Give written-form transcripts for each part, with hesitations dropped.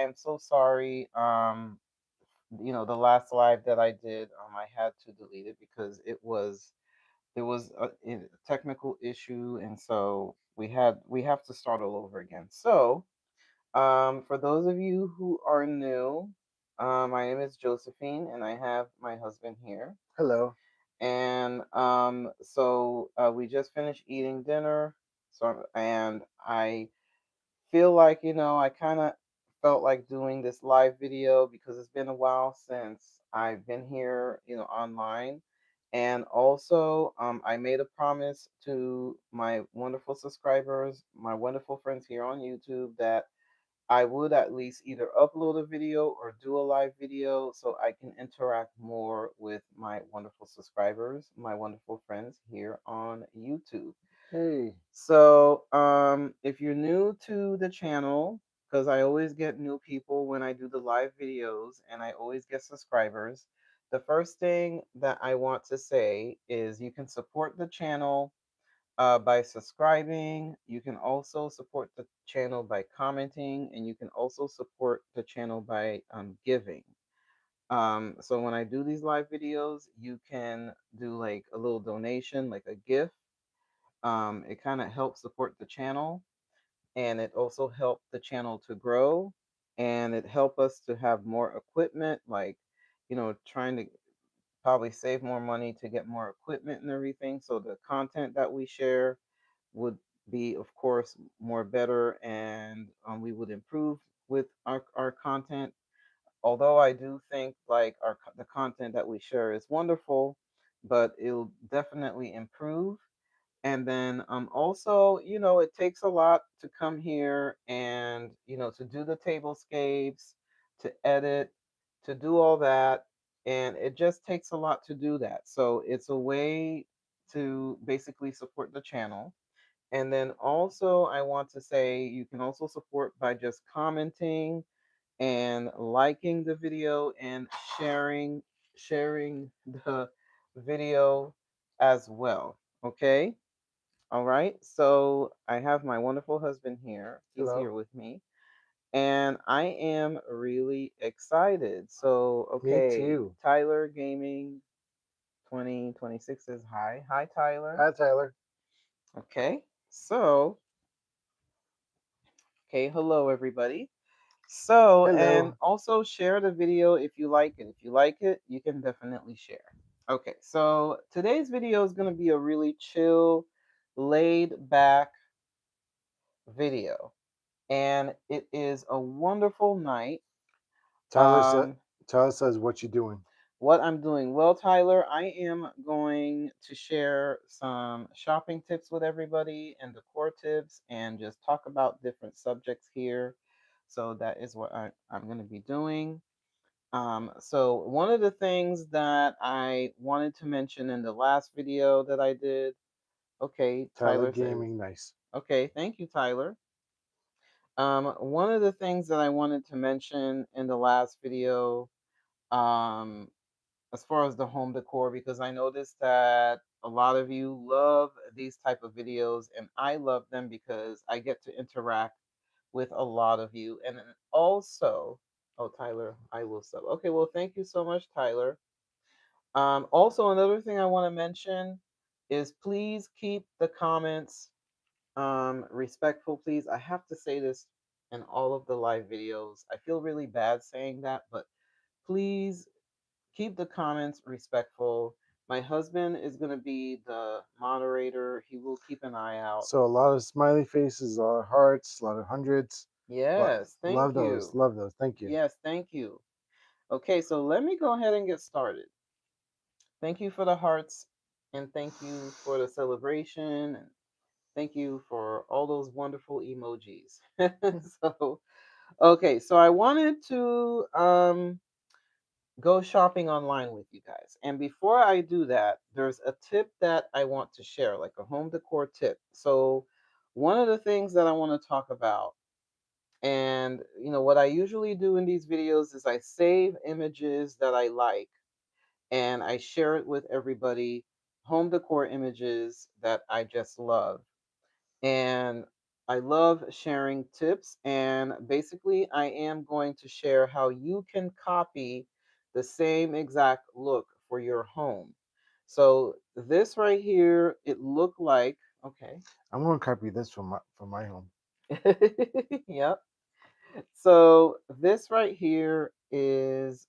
am so sorry. The last live that I did, I had to delete it because it was a technical issue, and so we have to start all over again. So, for those of you who are new, my name is Josephine, and I have my husband here. Hello. And we just finished eating dinner. And I feel like, I kind of felt like doing this live video because it's been a while since I've been here, online. And also, I made a promise to my wonderful subscribers, my wonderful friends here on YouTube, that I would at least either upload a video or do a live video so I can interact more with my wonderful subscribers, my wonderful friends here on YouTube. Hey. So, if you're new to the channel, because I always get new people when I do the live videos and I always get subscribers, the first thing that I want to say is you can support the channel by subscribing. You can also support the channel by commenting, and you can also support the channel by giving. So when I do these live videos, you can do like a little donation, like a gift. It kind of helps support the channel, and it also helped the channel to grow, and it helped us to have more equipment, like trying to probably save more money to get more equipment and everything. So the content that we share would be, of course, more better, and we would improve with our content. Although I do think like the content that we share is wonderful, but it'll definitely improve. And then also, it takes a lot to come here and, to do the tablescapes, to edit, to do all that. And it just takes a lot to do that. So it's a way to basically support the channel. And then also, I want to say you can also support by just commenting and liking the video and sharing the video as well. Okay? All right. So I have my wonderful husband here. He's here Hello. with me. And I am really excited. So, Me okay, too. Tyler Gaming 2026 says hi. Hi, Tyler. Hi, Tyler. Okay. So, okay, hello, everybody. So, and Hello. also share the video if you like it. If you like it, you can definitely share. Okay, so today's video is going to be a really chill, laid back video. And it is a wonderful night. Tyler said. Um, Tyler says, "What you doing?" what I'm doing? Well, Tyler, I am going to share some shopping tips with everybody and decor tips and just talk about different subjects here. So that is what I'm going to be doing. So one of the things that I wanted to mention in the last video that I did, okay, Tyler Tyler says, Gaming, nice. okay, thank you, Tyler. One of the things that I wanted to mention in the last video, um, as far as the home decor, because I noticed that a lot of you love these type of videos, and I love them because I get to interact with a lot of you, and then also, oh Tyler, I will sub. Okay, well, thank you so much, Tyler. Also, another thing I want to mention is please keep the comments respectful, please. I have to say this in all of the live videos. I feel really bad saying that, but please keep the comments respectful. My husband is going to be the moderator. He will keep an eye out. So a lot of smiley faces, a lot of hearts, a lot of hundreds. Yes, Love thank those. you. Love those. Thank you. Yes, thank you. Okay, so let me go ahead and get started. Thank you for the hearts, and thank you for the celebration, and thank you for all those wonderful emojis. So, okay, so I wanted to go shopping online with you guys. And before I do that, there's a tip that I want to share, like a home decor tip. So, one of the things that I want to talk about, and what I usually do in these videos is I save images that I like and I share it with everybody, home decor images that I just love. And I love sharing tips, and basically, I am going to share how you can copy the same exact look for your home. So, this right here, it looked like, okay. I'm gonna copy this from my home. Yep. So, this right here is,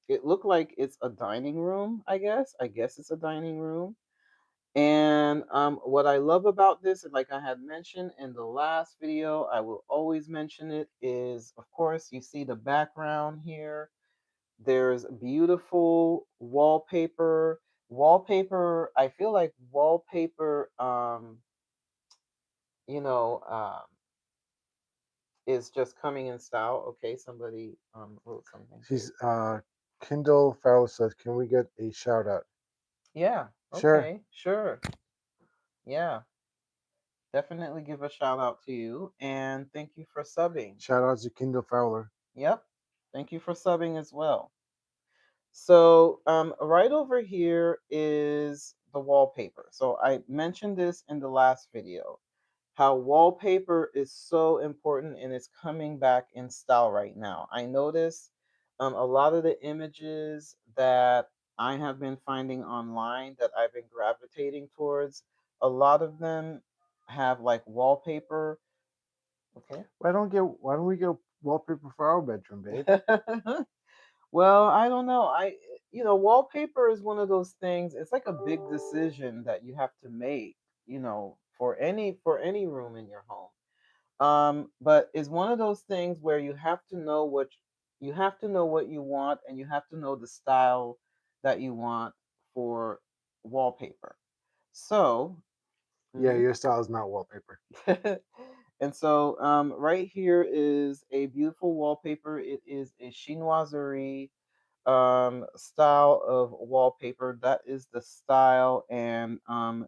it looked like it's a dining room, I guess. I guess it's a dining room. And what I love about this, and like I had mentioned in the last video, I will always mention it, is of course you see the background here. There's beautiful wallpaper. Wallpaper, I feel like wallpaper, you know, is just coming in style. Okay, somebody wrote something here. She's Kindle Fowler says, "Can we get a shout out?" Yeah, Sure. okay, sure. Yeah, definitely give a shout out to you and thank you for subbing. Shout out to Kindle Fowler. Yep. Thank you for subbing as well. So, right over here is the wallpaper. So, I mentioned this in the last video how wallpaper is so important and it's coming back in style right now. I notice a lot of the images that I have been finding online that I've been gravitating towards, a lot of them have like wallpaper. Okay. Why don't we get wallpaper for our bedroom, babe? Well, I don't know. Wallpaper is one of those things. It's like a big decision that you have to make, for any room in your home. But it's one of those things where you have to know what you want, and you have to know the style that you want for wallpaper. So, Yeah, mhm. your style is not wallpaper. And so, right here is a beautiful wallpaper. It is a chinoiserie style of wallpaper. That is the style, and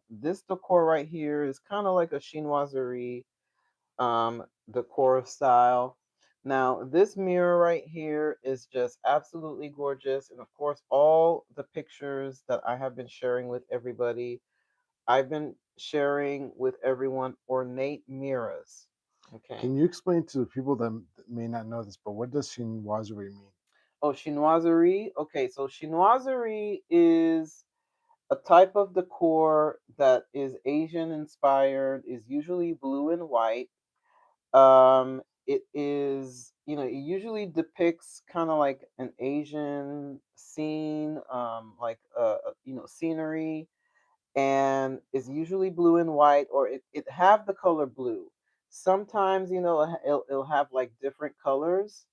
this decor right here is kind of like a chinoiserie decor style. Now, this mirror right here is just absolutely gorgeous, and of course, all the pictures that I have been sharing with everybody, I've been sharing with everyone ornate mirrors. Okay. Can you explain to the people that may not know this, but what does chinoiserie mean? Oh, chinoiserie. Okay, so chinoiserie is a type of decor that is Asian inspired, is usually blue and white. It is, it usually depicts kind of like an Asian scene, like scenery, and is usually blue and white, or it have the color blue. Sometimes, it'll have like different colors,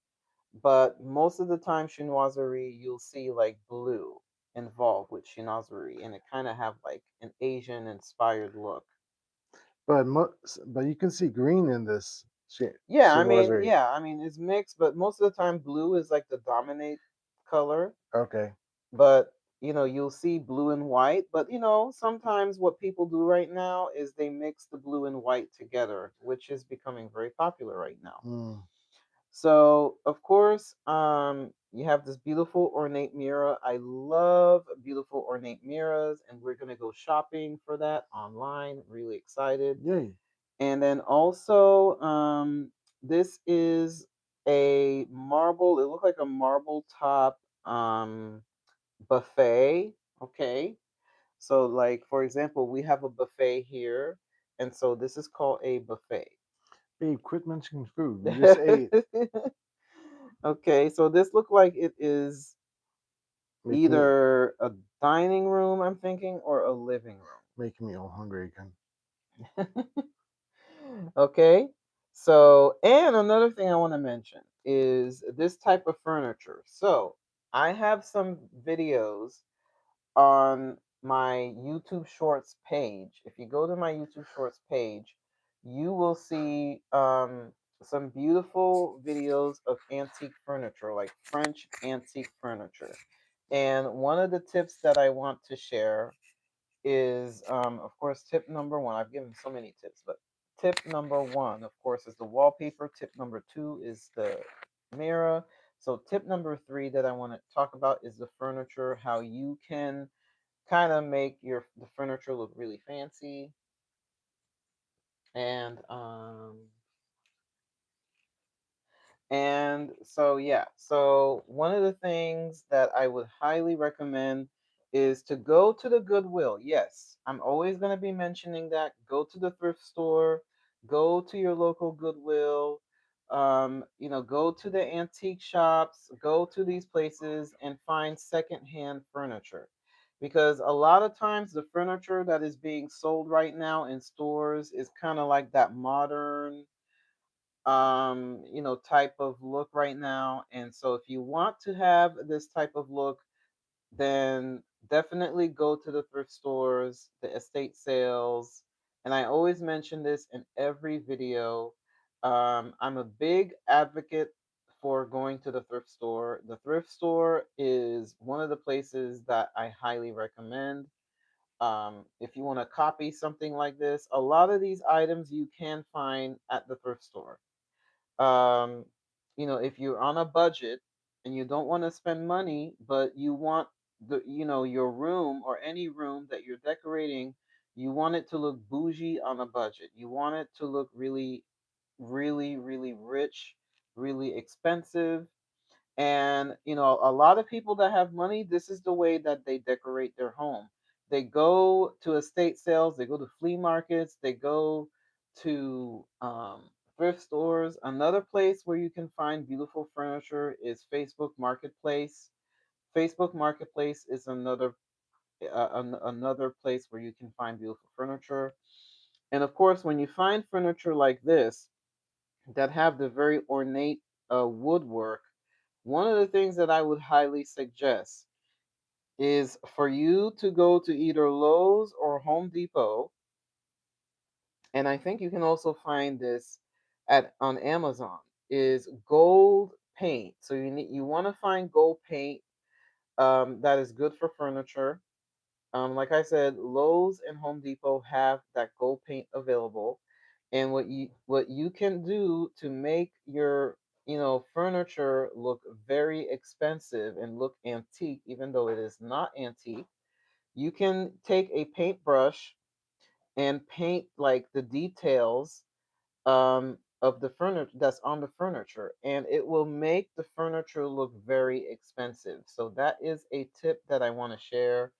but most of the time, chinoiserie, you'll see like blue involved with chinoiserie, and it kind of have like an Asian inspired look. But you can see green in this Yeah, I mean, chinoiserie. yeah, I mean, it's mixed, but most of the time, blue is like the dominate color. Okay. But you'll see blue and white. But sometimes what people do right now is they mix the blue and white together, which is becoming very popular right now. Mm. So, of course, you have this beautiful ornate mirror. I love beautiful ornate mirrors, and we're gonna go shopping for that online. Really excited. Yay. And then also, this is a marble. It looked like a marble top buffet. Okay, so like for example, we have a buffet here, and so this is called a buffet. Babe, quit mentioning food. We just ate. Okay, so this look like it is Making me either a dining room, I'm thinking, or a living making me all hungry again. room. Okay, so and another thing I want to mention is this type of furniture. So I have some videos on my YouTube Shorts page. If you go to my YouTube Shorts page, you will see some beautiful videos of antique furniture, like French antique furniture. And one of the tips that I want to share is, of course, tip number one. I've given so many tips, but tip number one, of course, is the wallpaper. Tip number two is the mirror. So, tip number three that I want to talk about is the furniture, how you can kind of make the furniture look really fancy. And And so, yeah, so one of the things that I would highly recommend is to go to the Goodwill. Yes, I'm always going to be mentioning that. Go to the thrift store, go to your local Goodwill, go to the antique shops, go to these places and find secondhand furniture. Because a lot of times the furniture that is being sold right now in stores is kind of like that modern type of look right now. And so if you want to have this type of look, then definitely go to the thrift stores, the estate sales. And I always mention this in every video. I'm a big advocate for going to the thrift store. The thrift store is one of the places that I highly recommend. If you want to copy something like this, a lot of these items you can find at the thrift store. um, if you're on a budget and you don't want to spend money, but you want your room or any room that you're decorating, you want it to look bougie on a budget. You want it to look really, really, really rich, really expensive. And, a lot of people that have money, this is the way that they decorate their home. They go to estate sales, they go to flea markets, they go to thrift stores. Another place where you can find beautiful furniture is Facebook Marketplace. Facebook Marketplace is another place where you can find beautiful furniture. And of course, when you find furniture like this, that have the very ornate woodwork, one of the things that I would highly suggest is for you to go to either Lowe's or Home Depot, and I think you can also find this at on Amazon. Is gold paint. So you want to find gold paint that is good for furniture. Like I said, Lowe's and Home Depot have that gold paint available. And what you can do to make your furniture look very expensive and look antique, even though it is not antique, you can take a paintbrush and paint like the details of the furniture that's on the furniture, and it will make the furniture look very expensive. So that is a tip that I want to share.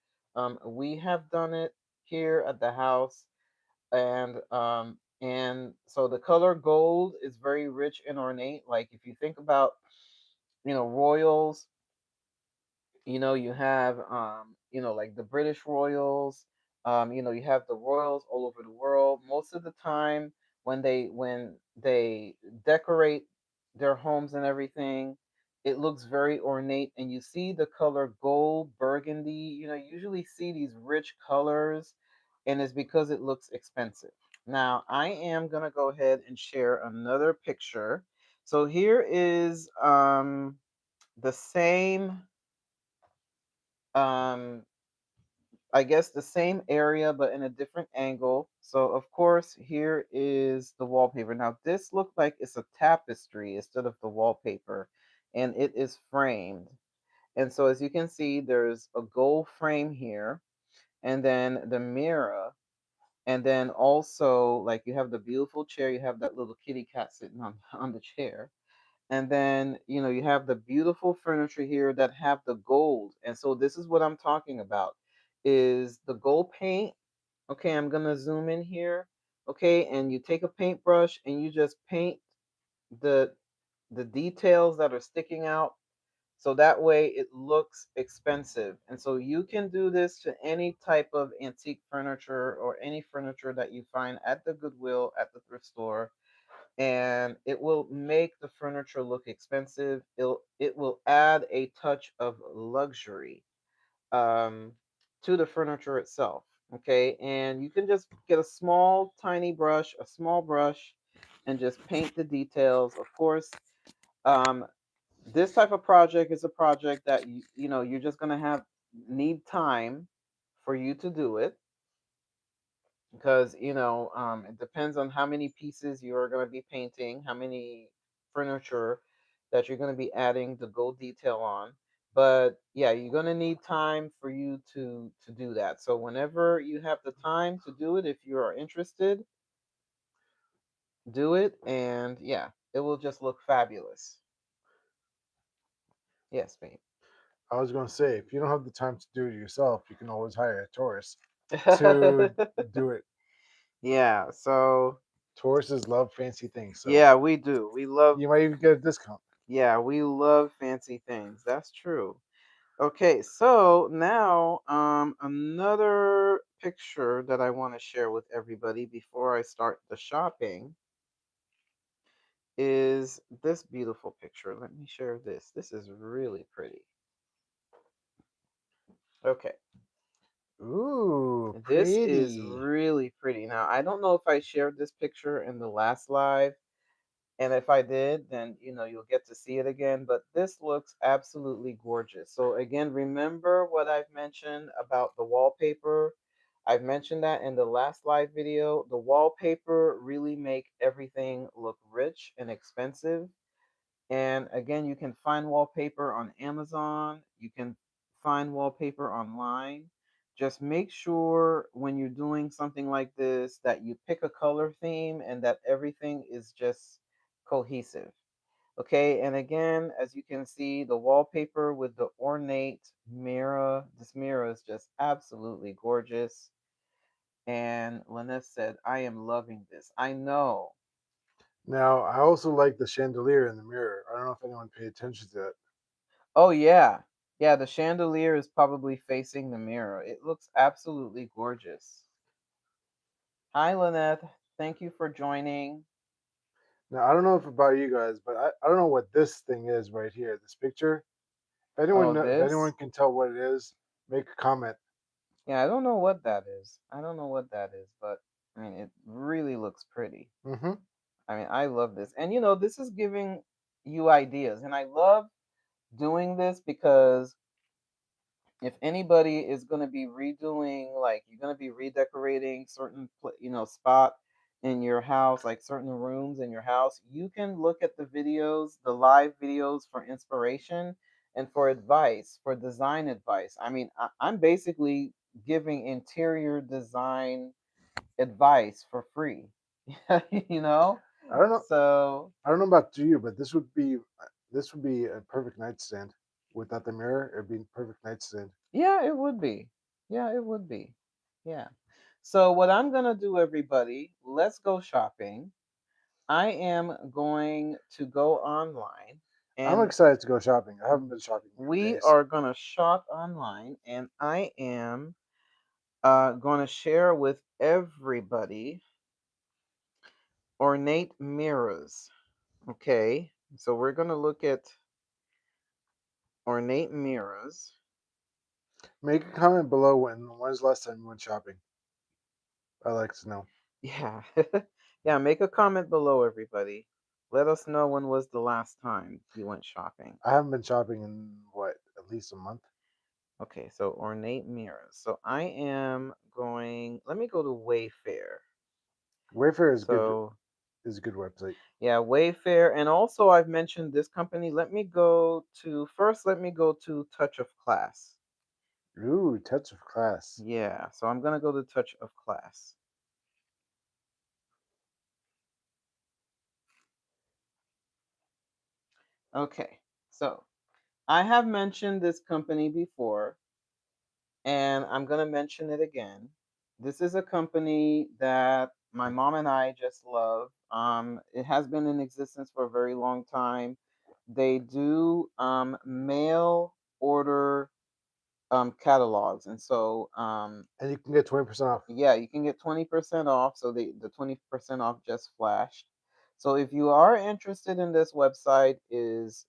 We have done it here at the house, and so the color gold is very rich and ornate. Like if you think about royals, you have like the British royals. You have the royals all over the world. Most of the time when they decorate their homes and everything, it looks very ornate, and you see the color gold, burgundy. You usually see these rich colors, and it's because it looks expensive. Now I am gonna go ahead and share another picture. So here is the same um I guess the same area but in a different angle. So of course here is the wallpaper. Now this looks like it's a tapestry instead of the wallpaper, and it is framed. And so as you can see, there's a gold frame here, and then the mirror, and then also like you have the beautiful chair, you have that little kitty cat sitting on on the chair. And then, you have the beautiful furniture here that have the gold. And so this is what I'm talking about is the gold paint. Okay, I'm going to zoom in here. Okay, and you take a paintbrush and you just paint the the details that are sticking out, so that way it looks expensive. And so you can do this to any type of antique furniture or any furniture that you find at the Goodwill, at the thrift store, and it will make the furniture look expensive. It will add a touch of luxury um, to the furniture itself. Okay, and you can just get a small, tiny brush, a small brush, and just paint the details. Of course, um, this type of project is a project that you're just gonna have need time for you to do it, because it depends on how many pieces you are going to be painting, how many furniture that you're going to be adding the gold detail on. But yeah, you're going to need time for you to do that. So whenever you have the time to do it, if you are interested, Do it, and yeah, it will just look fabulous. Yes, babe. I was going to say, if you don't have the time to do it yourself, you can always hire a tourist to do it. Yeah, so Tourists love fancy things, so yeah, we do. We love you might even get a discount. yeah, we love fancy things. That's true. Okay, so now another picture that I want to share with everybody before I start the shopping is this beautiful picture. Let me share this. This is really pretty. Okay. Ooh, This is pretty. really pretty. Now, I don't know if I shared this picture in the last live, and if I did, then you'll get to see it again, but this looks absolutely gorgeous. So again, remember what I've mentioned about the wallpaper? I've mentioned that in the last live video. The wallpaper really make everything look rich and expensive. And again, you can find wallpaper on Amazon. You can find wallpaper online. Just make sure when you're doing something like this that you pick a color theme and that everything is just cohesive. Okay, and again, as you can see, the wallpaper with the ornate mirror, this mirror is just absolutely gorgeous. And Lynette said, I am loving this. I know. Now, I also like the chandelier in the mirror. I don't know if anyone paid attention to that. Oh yeah. Yeah, the chandelier is probably facing the mirror. It looks absolutely gorgeous. Hi Lynette. Thank you for joining. Now, I don't know if about you guys, but I don't know what this thing is right here. This picture. Oh, If anyone this? can tell what it is, make a comment. Yeah, I don't know what that is. I don't know what that is, but I mean it really looks pretty. Mm-hmm. I mean, I love this. And this is giving you ideas. And I love doing this because if anybody is going to be redoing, like you're going to be redecorating certain spot in your house, like certain rooms in your house, you can look at the videos, the live videos, for inspiration and for advice, for design advice. I mean, I'm basically giving interior design advice for free. you know I don't know. so I don't know about you, but this would be a perfect nightstand. Without the mirror, it'd be a perfect nightstand. yeah, it would be. Yeah, it would be. Yeah. So what I'm going to do, everybody, let's go shopping. I am going to go online, I'm and excited to go shopping. I haven't been shopping in we days. are going to shop online, and I am going to share with everybody ornate mirrors. Okay. So we're going to look at ornate mirrors. Make a comment below when's the last time you went shopping. I'd like to know. Yeah. Yeah, make a comment below, everybody. Let us know when was the last time you went shopping. I haven't been shopping in what, at least a month. Okay, so ornate mirrors. So I am going, let me go to Wayfair. Wayfair So, is a good website. yeah, Wayfair. And also, I've mentioned this company. Let me go to Touch of Class. Ooh, touch of class. Yeah, so I'm going to go to Touch of Class. Okay, so I have mentioned this company before, and I'm going to mention it again. This is a company that my mom and I just love. It has been in existence for a very long time. They do mail order catalogs, and so And you can get 20% off. yeah, you can get 20% off. So the 20% off just flashed. So if you are interested in this website, is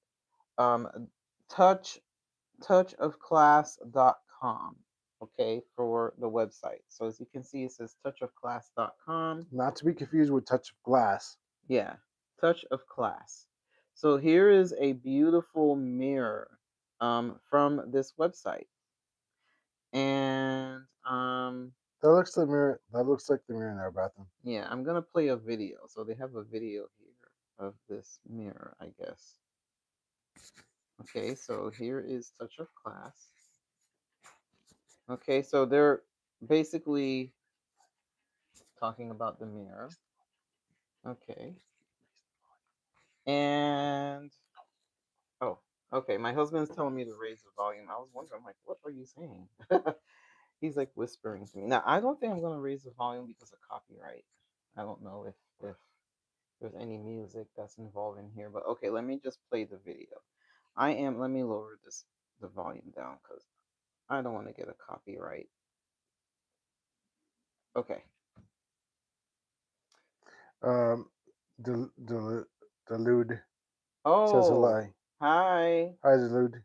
um, touch touchofclass.com. Okay, for the website. So as you can see, it says touchofclass.com. Not to be confused with touch of glass. Yeah, Touch of Class. So here is a beautiful mirror from this website. And That looks like the mirror in our bathroom. yeah, I'm going to play a video. So they have a video here of this mirror, I guess. Okay, so here is Touch of Class. Okay, so they're basically talking about the mirror. Okay. And oh, okay. My husband's telling me to raise the volume. I was wondering, I'm like, what are you saying? He's like whispering to me. Now, I don't think I'm gonna raise the volume because of copyright. I don't know if there's any music that's involved in here, but okay, let me just play the video. Let me lower this the volume down because I don't want to get a copyright. Okay. Um, the Delude says Oh, hello. hi. Hi, Delude.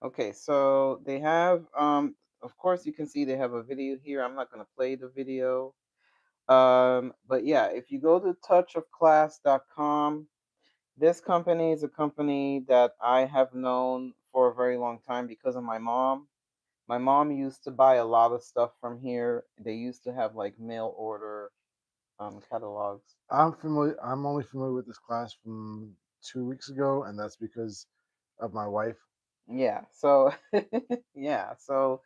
Okay, so they have of course you can see they have a video here. I'm not gonna play the video. But yeah, if you go to touchofclass.com, this company is a company that I have known for a very long time because of my mom. My mom used to buy a lot of stuff from here. They used to have like mail order catalogs. I'm familiar. I'm only familiar with this class from 2 weeks ago, and that's because of my wife. Yeah. So yeah, so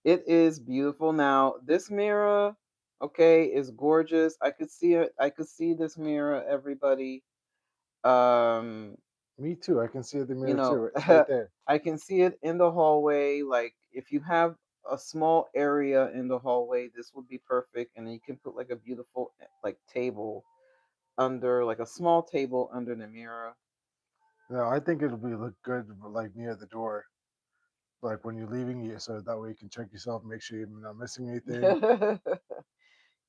it is beautiful. Now, this mirror, okay, is gorgeous. I could see it. I could see this mirror, everybody. Um, Me too. I can see the you mirror too. know, It's right there. I can see it in the hallway. Like if you have a small area in the hallway, this would be perfect. And you can put like a beautiful like table under, like a small table under the mirror. No, I think it'll be look good, like near the door, like when you're leaving, so that way you can check yourself, make sure you're not missing anything.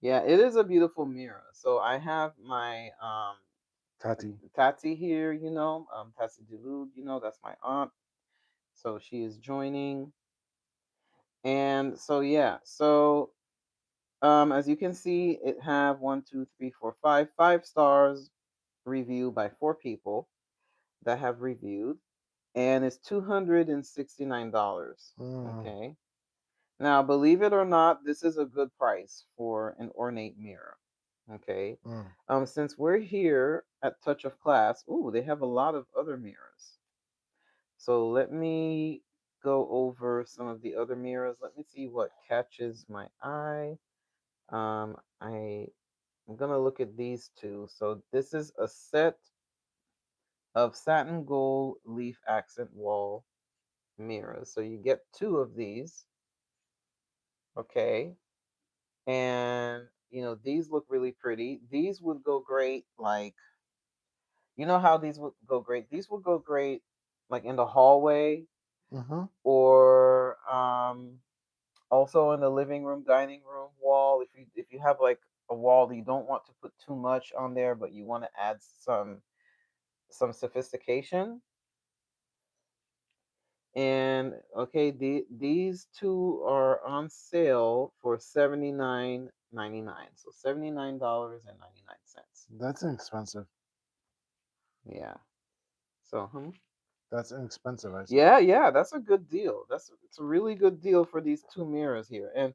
Yeah, it is a beautiful mirror. So I have my Tati. Tati here, Tati Delude, that's my aunt. So she is joining. And so yeah, so as you can see, it have one, two, three, four, five stars reviewed by four people that have reviewed, and it's $269. Mm, Okay. Now, believe it or not, this is a good price for an ornate mirror. Okay. mm. Since we're here at Touch of Class, ooh, they have a lot of other mirrors. So let me go over some of the other mirrors. Let me see what catches my eye. I'm gonna look at these two. So this is a set of satin gold leaf accent wall mirrors. So you get two of these, okay? And these look really pretty. These would go great, like how these would go great. These would go great, like in the hallway Mm-hmm. or also in the living room, dining room wall. If you have like a wall that you don't want to put too much on there, but you want to add some sophistication. And okay, these two are on sale for $79.99. So $79.99. That's inexpensive. Yeah. So, That's inexpensive, I said. yeah, yeah, that's a good deal. It's a really good deal for these two mirrors here. And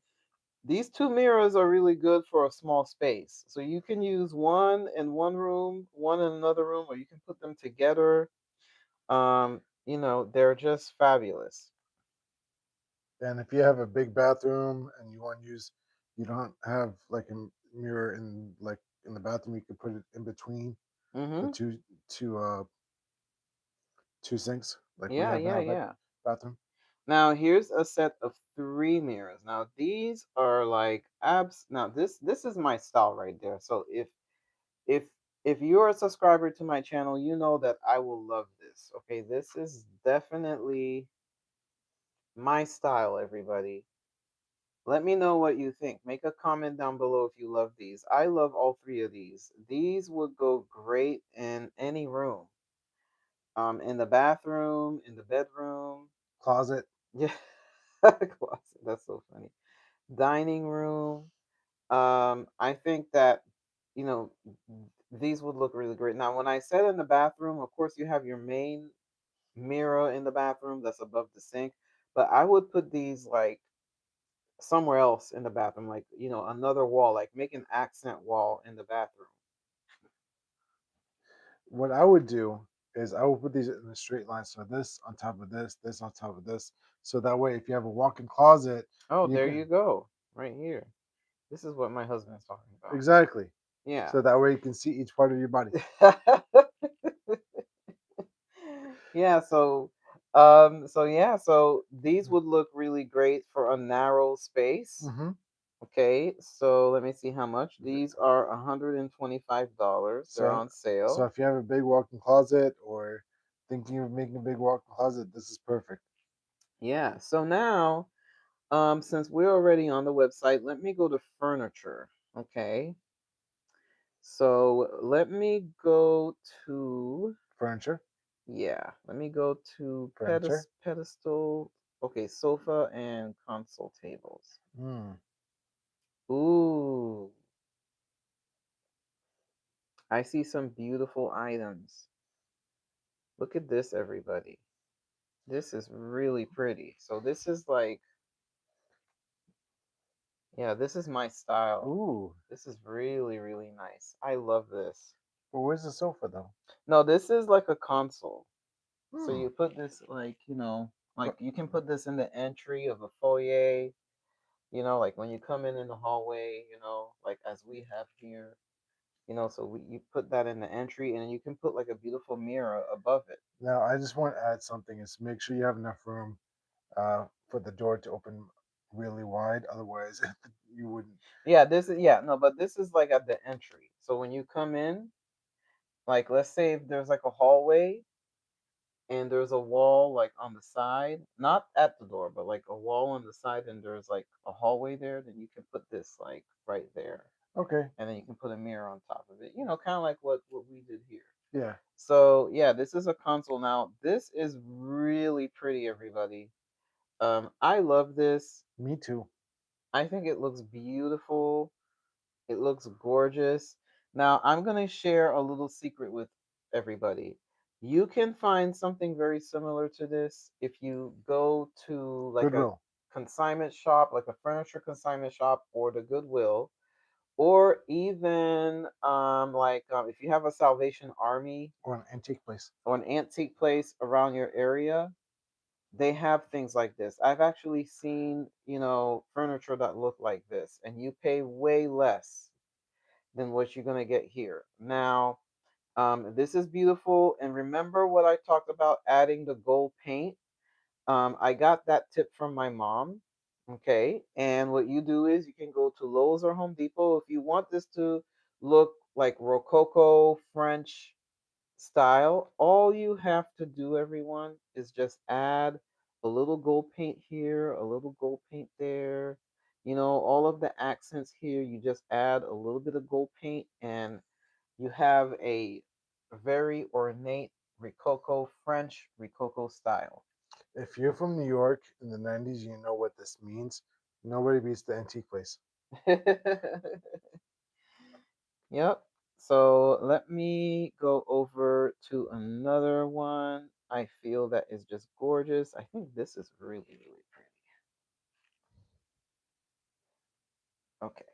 these two mirrors are really good for a small space. So you can use one in one room, one in another room, or you can put them together. They're just fabulous. And if you have a big bathroom and you want to use, you don't have like a mirror in the bathroom, you can put it in between the Mm-hmm. two sinks like we Yeah, have in yeah, our yeah. bathroom. Now here's a set of three mirrors. Now these are like abs. Now this is my style right there. So if if you're a subscriber to my channel, you know that I will love this. Okay, this is definitely my style, everybody. Let me know what you think. Make a comment down below if you love these. I love all three of these. These would go great in any room. In the bathroom, in the bedroom. Closet. Yeah. Closet. That's so funny. Dining room. I think that, you know, these would look really great. Now, when I said in the bathroom, of course, you have your main mirror in the bathroom that's above the sink, but I would put these like somewhere else in the bathroom, like, another wall, like make an accent wall in the bathroom. What I would do is I would put these in a straight line. So this on top of this on top of this. So that way, if you have a walk-in closet, Oh, you there can you go. Right here. This is what my husband's talking about. exactly. Yeah. so that way you can see each part of your body. Yeah, so yeah, so these would look really great for a narrow space. Hmm. Okay, so let me see how much. These are $125. They're So, on so sale. if you have a big walk-in closet or thinking of making a big walk-in closet, this is perfect. Yeah, so now, since we're already on the website, let me go to furniture. Okay, so let me go to, Furniture, yeah, let me go to furniture. pedestal. Okay, sofa and console tables. Mm. Ooh, I see some beautiful items. Look at this, everybody. This is really pretty. So this is like, yeah, this is my style. Ooh. This is really, really nice. I love this. Well, where's the sofa though? No, this is like a console. So Hmm. you put this like, like But you can put this in the entry of a foyer, like when you come in the hallway, like as we have here, so you put that in the entry and you can put like a beautiful mirror above it. now I just want to add something. Is make sure you have enough room for the door to open really wide. Otherwise, you wouldn't. Yeah, yeah, no, but this is like at the entry. So when you come in, like let's say if there's like a hallway and there's a wall like on the side, not at the door, but like a wall on the side and there's like a hallway there, then you can put this like right there. Okay. And then you can put a mirror on top of it. Kind of like what we did here. Yeah. So, yeah, this is a console now. This is really pretty, everybody. I love this. Me too. I think it looks beautiful. It looks gorgeous. Now, I'm going to share a little secret with everybody. You can find something very similar to this if you go to like a Goodwill consignment shop, like a furniture consignment shop or the Goodwill, or even like if you have a Salvation Army or an antique place. or an antique place around your area, they have things like this. I've actually seen, furniture that look like this, and you pay way less than what you're gonna get here. Now, this is beautiful, and remember what I talked about adding the gold paint. I got that tip from my mom. Okay, and what you do is you can go to Lowe's or Home Depot if you want this to look like Rococo French style. All you have to do, everyone, is just add a little gold paint here, a little gold paint there. All of the accents here, you just add a little bit of gold paint, and you have a very ornate Rococo French Rococo style. If you're from New York in the '90s, you know what this means. Nobody beats the antique place. Yep. So let me go over to another one. I feel that is just gorgeous. I think this is really, really pretty. Okay.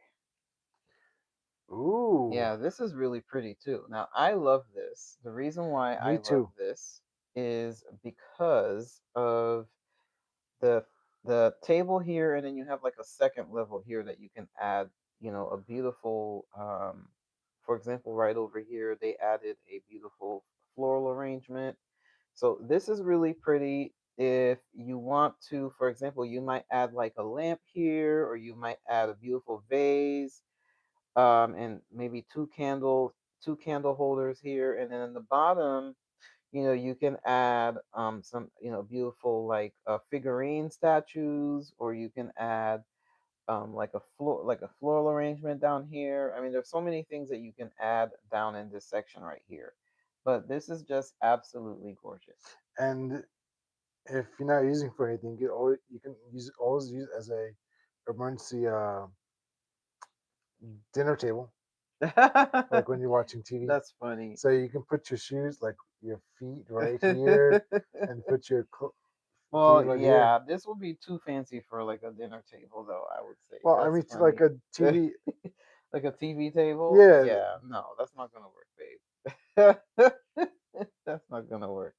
Ooh. Yeah, this is really pretty too. Now, I love this. The reason why I Me love too. this is because of the the table here, and then you have like a second level here that you can add, a beautiful for example, right over here they added a beautiful floral arrangement. So this is really pretty. If you want to, for example, you might add like a lamp here, or you might add a beautiful vase, and maybe two candle holders here, and then in the bottom, you can add some, beautiful like figurine statues, or you can add like a floral arrangement down here. I mean, there's so many things that you can add down in this section right here. But this is just absolutely gorgeous. And if you're not using for anything, you can always use as a emergency dinner table, like when you're watching TV. That's funny. So you can put your shoes, like your feet, right here, and put your feet Well, right here. yeah, this would be too fancy for like a dinner table, though, I would say. Well, I That's mean, like funny. a TV. Like a TV table? Yeah, Yeah, no, that's not gonna work, babe. That's not gonna work.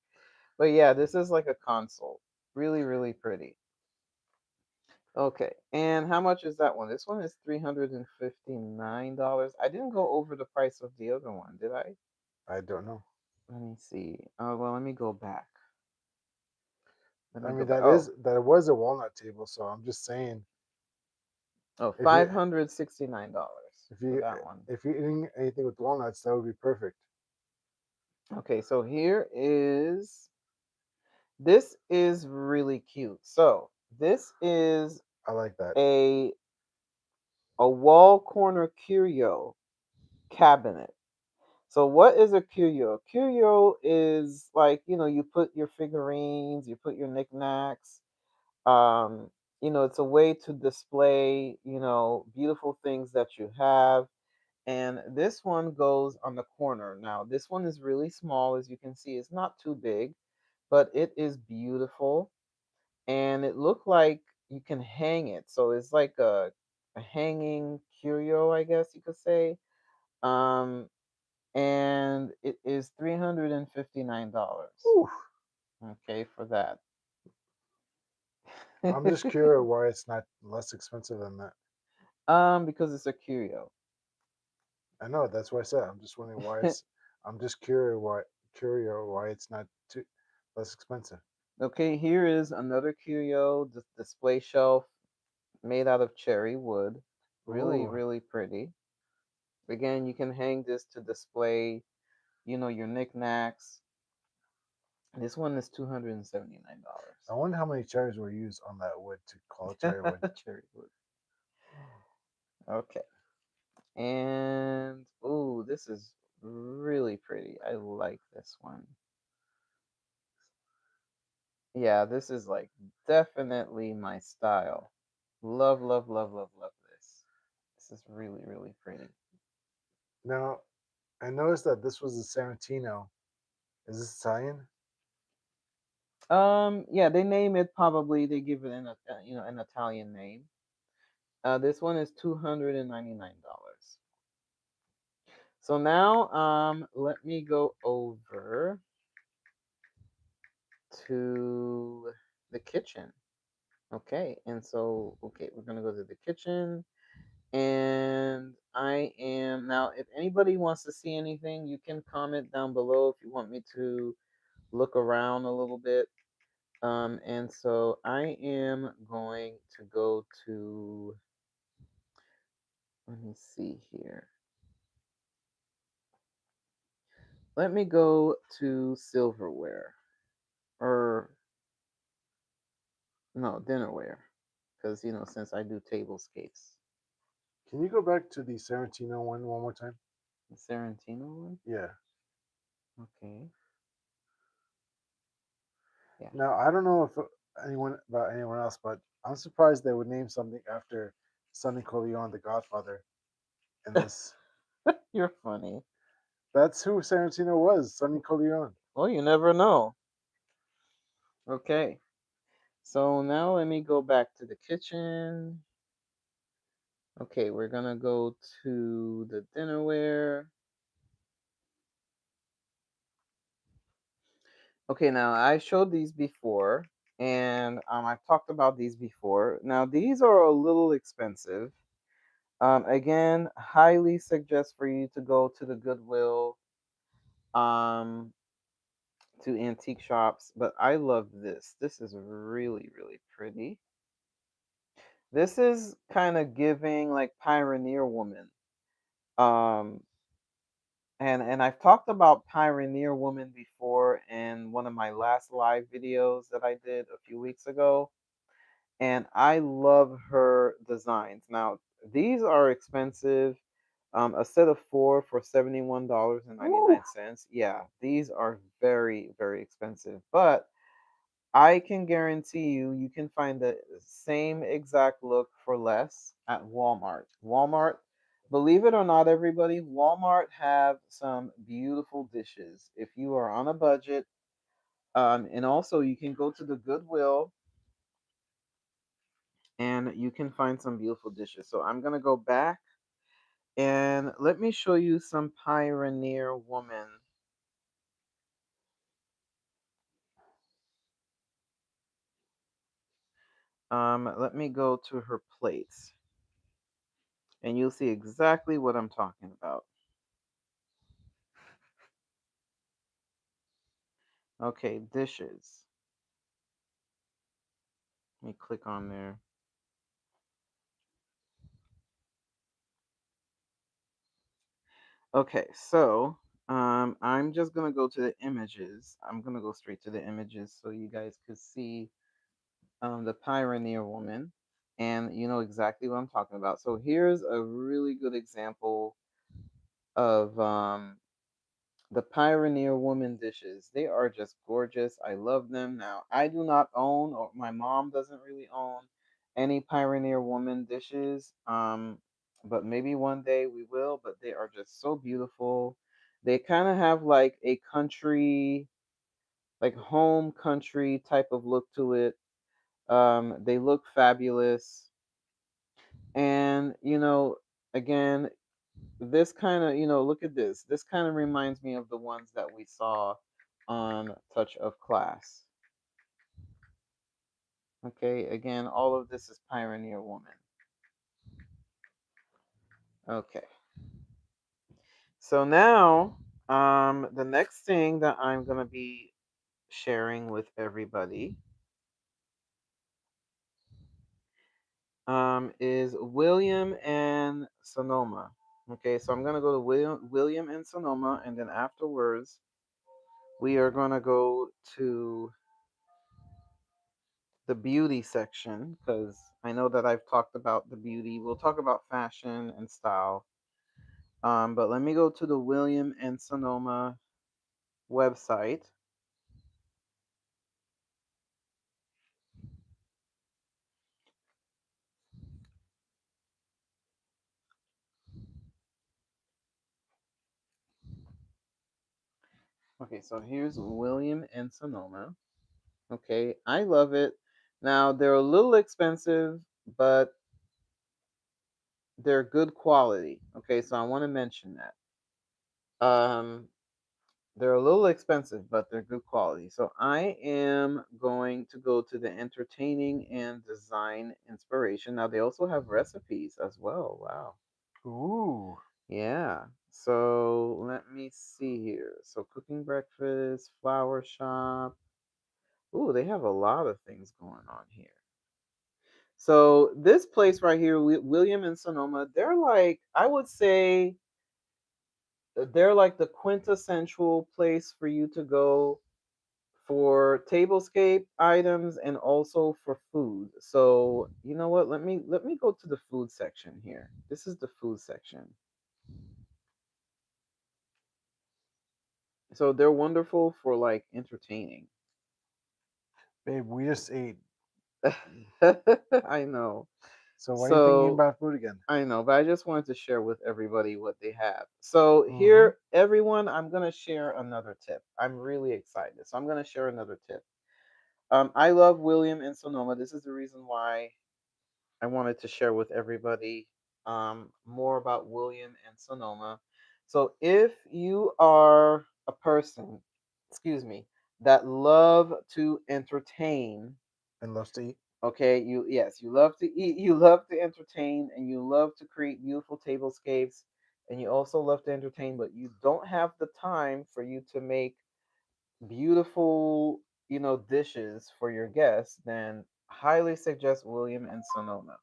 But yeah, this is like a console. Really, really pretty. Okay. And how much is that one? This one is $359. I didn't go over the price of the other one, did I? I don't know. Let me see. Well, let me go back. Let I me mean, go back. Oh, that was a walnut table, so I'm just saying oh, if you $569 if for you that one. if you're eating anything with walnuts, that would be perfect. Okay, so here is this is really cute. So this is I like that. a a wall corner curio cabinet. So what is a curio? Curio is like, you put your figurines, you put your knickknacks. Um, it's a way to display, beautiful things that you have. And this one goes on the corner. Now, this one is really small, as you can see. It's not too big, but it is beautiful. And it looked like you can hang it. So it's like a hanging curio, I guess you could say. Um, and it is $359. Ooh, Okay, for that. I'm just curious why it's not less expensive than that. Because it's a curio. I know that's what I said. I'm just wondering why it's. I'm just curious why it's not too less expensive. Okay, here is another curio display shelf made out of cherry wood. Really, Ooh, really pretty. Again, you can hang this to display, your knickknacks. This one is I wonder how many cherries were used on that wood to call it cherry wood. $279. Cherry wood. Okay. And ooh, this is really pretty. I like this one. Yeah, this is like definitely my style. Love, love, love, love, love this. This is really, really pretty. Now, I noticed that this was a Sarantino. Is this Italian? Yeah, they name it probably. They give it an Italian name. This one is $299. So now, let me go over to the kitchen. Okay, and so we're gonna go to the kitchen, and I am now. If anybody wants to see anything, you can comment down below if you want me to look around a little bit. And so I am going to go to. Let me see here. Let me go to silverware, or no, dinnerware, because since I do tablescapes. Can you go back to the Sarantino one more time? The Sarantino one. Yeah. Okay. Yeah. Now I don't know if anyone else, but I'm surprised they would name something after Sonny Corleone, the Godfather. In this, You're funny. that's who Sarantino was, Sonny Corleone. Well, you never know. Okay. So now let me go back to the kitchen. Okay, we're gonna go to the dinnerware. Okay, now I showed these before, and I've talked about these before. Now these are a little expensive. Again, highly suggest for you to go to the Goodwill, um, to antique shops. But I love this. This is really, really pretty. This is kind of giving like Pioneer Woman. Um, and I've talked about Pioneer Woman before in one of my last live videos that I did a few weeks ago, and I love her designs. Now, these are expensive. A set of four for Ooh. $71.99. Yeah, these are very, very expensive. But I can guarantee you can find the same exact look for less at Walmart. Walmart, believe it or not, everybody, Walmart have some beautiful dishes. If you are on a budget, and also you can go to the Goodwill and you can find some beautiful dishes. So I'm gonna go back and let me show you some Pioneer Woman. Let me go to her plates, and you'll see exactly what I'm talking about. Okay, dishes. Let me click on there. Okay, so I'm just gonna go to the images. I'm gonna go straight to the images so you guys could see the Pioneer Woman, and you know exactly what I'm talking about. So here's a really good example of the Pioneer Woman dishes. They are just gorgeous. I love them. Now, I do not own, or my mom doesn't really own, any Pioneer Woman dishes. But maybe one day we will. But they are just so beautiful. They kind of have like a country, like home country type of look to it. They look fabulous, and again, this kind of, look at this. This kind of reminds me of the ones that we saw on Touch of Class. Okay, again, all of this is Pioneer Woman. Okay, so now, the next thing that I'm gonna be sharing with everybody, is William and Sonoma. Okay, so I'm gonna go to William and Sonoma, and then afterwards, we are gonna go to the beauty section because I know that I've talked about the beauty. We'll talk about fashion and style. But let me go to the William and Sonoma website. Okay, so here's William and Sonoma. Okay, I love it. Now they're a little expensive, but they're good quality. Okay, so I want to mention that. They're a little expensive, but they're good quality. So I am going to go to the entertaining and design inspiration. Now they also have recipes as well. Wow. Ooh, Yeah. So let me see here. So cooking breakfast, flower shop. Ooh, they have a lot of things going on here. So this place right here, William and Sonoma, they're like, I would say they're like the quintessential place for you to go for tablescape items and also for food. So, you know what? Let me go to the food section here. This is the food section. So they're wonderful for like entertaining. babe, we just ate. I know. So why are you thinking So about food again? I know, but I just wanted to share with everybody what they have. So Mm-hmm. here, everyone, I'm gonna share another tip. I'm really excited. So I'm gonna share another tip. I love William and Sonoma. This is the reason why I wanted to share with everybody more about William and Sonoma. So, if you are a person, excuse me, that love to entertain, And loves to eat. okay, you love to eat, you love to entertain, and you love to create beautiful tablescapes, and you also love to entertain, but you don't have the time for you to make beautiful, dishes for your guests, then highly suggest William and Sonoma.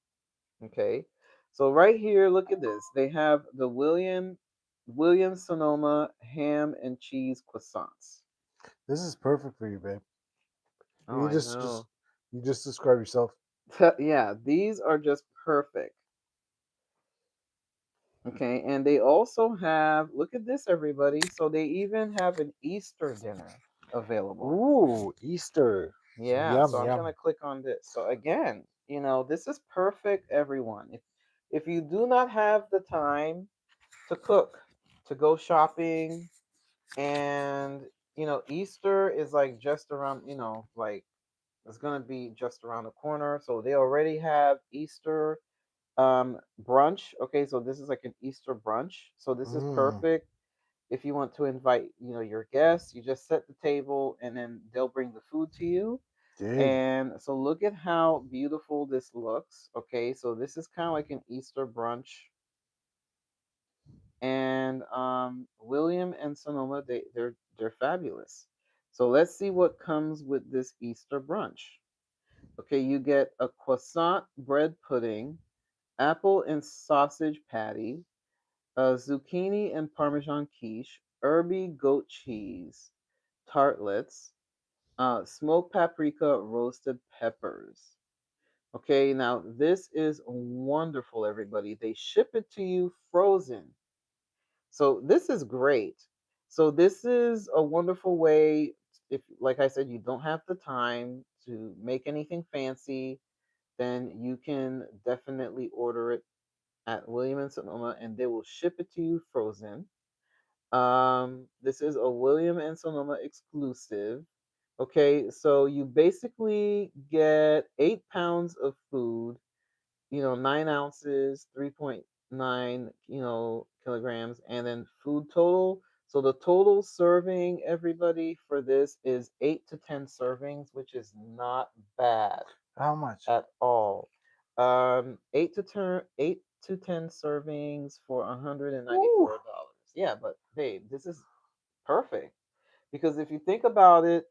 Okay. So right here, look at this. They have the William Sonoma ham and cheese croissants. This is perfect for you, babe. Oh, You I just know. you just describe yourself. Yeah, these are just perfect. Okay, and they also have, look at this, everybody. So they even have an Easter dinner available. Ooh, Easter. Yeah, so Yum I'm gonna yum. click on this. So again, this is perfect, everyone. If you do not have the time to cook, to go shopping, and Easter is like just around, like it's gonna be just around the corner. So they already have Easter brunch. Okay, so this is like an Easter brunch. So this is Mm. perfect if you want to invite, your guests. You just set the table and then they'll bring the food to you. Did. And so look at how beautiful this looks. Okay, so this is kind of like an Easter brunch. And William and Sonoma, they're fabulous. So let's see what comes with this Easter brunch. Okay, you get a croissant bread pudding, apple and sausage patty, zucchini and parmesan quiche, herby goat cheese, tartlets, smoked paprika, roasted peppers. Okay, now this is wonderful, everybody. They ship it to you frozen. So this is great. So this is a wonderful way if like I said you don't have the time to make anything fancy, then you can definitely order it at William and Sonoma and they will ship it to you frozen. This is a William and Sonoma exclusive. Okay, so you basically get 8 pounds of food, 9 ounces, 3.9, kilograms, and then food total. So the total serving, everybody, for this is 8 to 10 servings, which is not bad How much? at all. 8 to 10 servings for $194. Woo! Yeah, but babe, this is perfect because if you think about it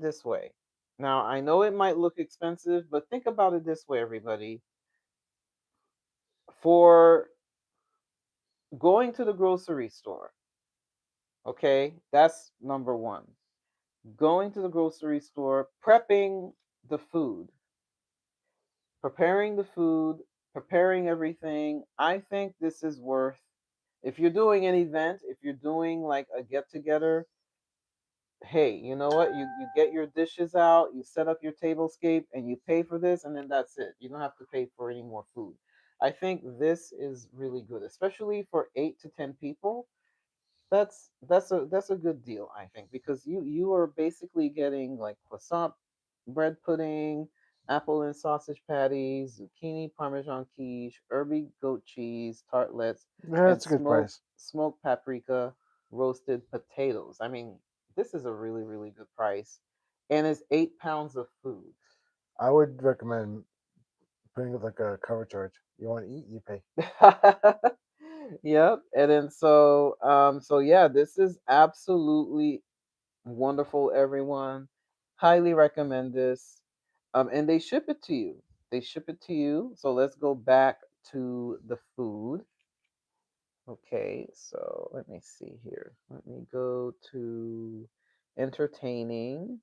this way. Now I know it might look expensive, but think about it this way, everybody. For going to the grocery store, okay, that's number one. Going to the grocery store, prepping the food, preparing the food, preparing everything. I think this is worth, if you're doing an event, if you're doing like a get together, hey, you know what? You get your dishes out, you set up your tablescape, and you pay for this, and then that's it. You don't have to pay for any more food. I think this is really good, especially for 8 to 10 people. That's a good deal, I think, because you are basically getting like croissant bread pudding, apple and sausage patties, zucchini parmesan quiche, herby goat cheese, tartlets, Yeah, and that's a good price. smoked paprika, roasted potatoes. I mean, this is a really really good price, and it's 8 pounds of food. I would recommend putting it like a cover charge. You want to eat, you pay. Yep. And then so yeah, this is absolutely wonderful, everyone. Highly recommend this. And they ship it to you. They ship it to you. So let's go back to the food. Okay, so let me see here. Let me go to entertaining.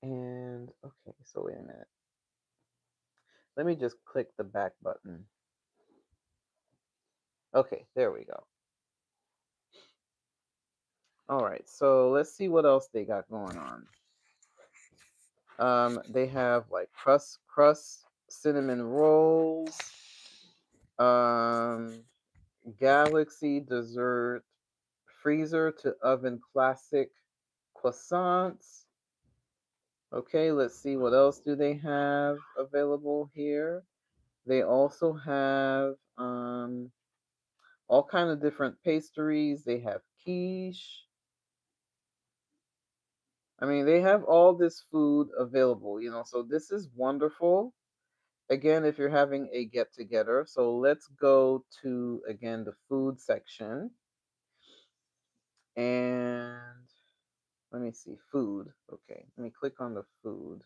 And okay, so wait a minute. Let me just click the back button. Okay, there we go. All right, so let's see what else they got going on. They have like crust cinnamon rolls, um, galaxy dessert, freezer to oven classic croissants. Okay, let's see what else do they have available here. They also have all kind of different pastries. They have quiche. I mean, they have all this food available. So this is wonderful. Again, if you're having a get together. So let's go to again the food section and let me see food. Okay, let me click on the food.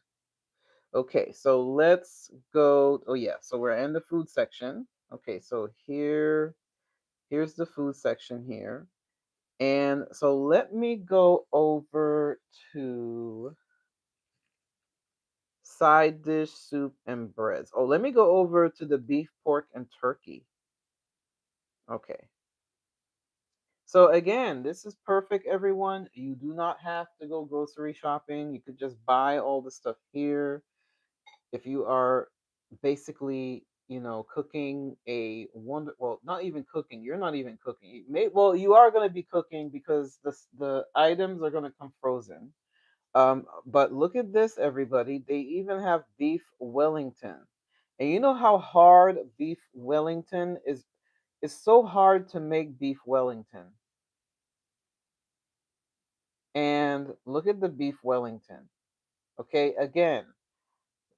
Okay, so let's go. Oh yeah, so we're in the food section. Okay, so here's the food section here. And so let me go over to side dish, soup, and breads. Oh, let me go over to the beef, pork, and turkey. Okay. So again, this is perfect, everyone. You do not have to go grocery shopping. You could just buy all the stuff here. If you are basically, cooking a well, not even cooking. You're not even cooking. Well, you are going to be cooking because the items are going to come frozen. But look at this, everybody. They even have beef Wellington. And you know how hard beef Wellington is? It's so hard to make beef Wellington. And look at the beef Wellington. Okay, again,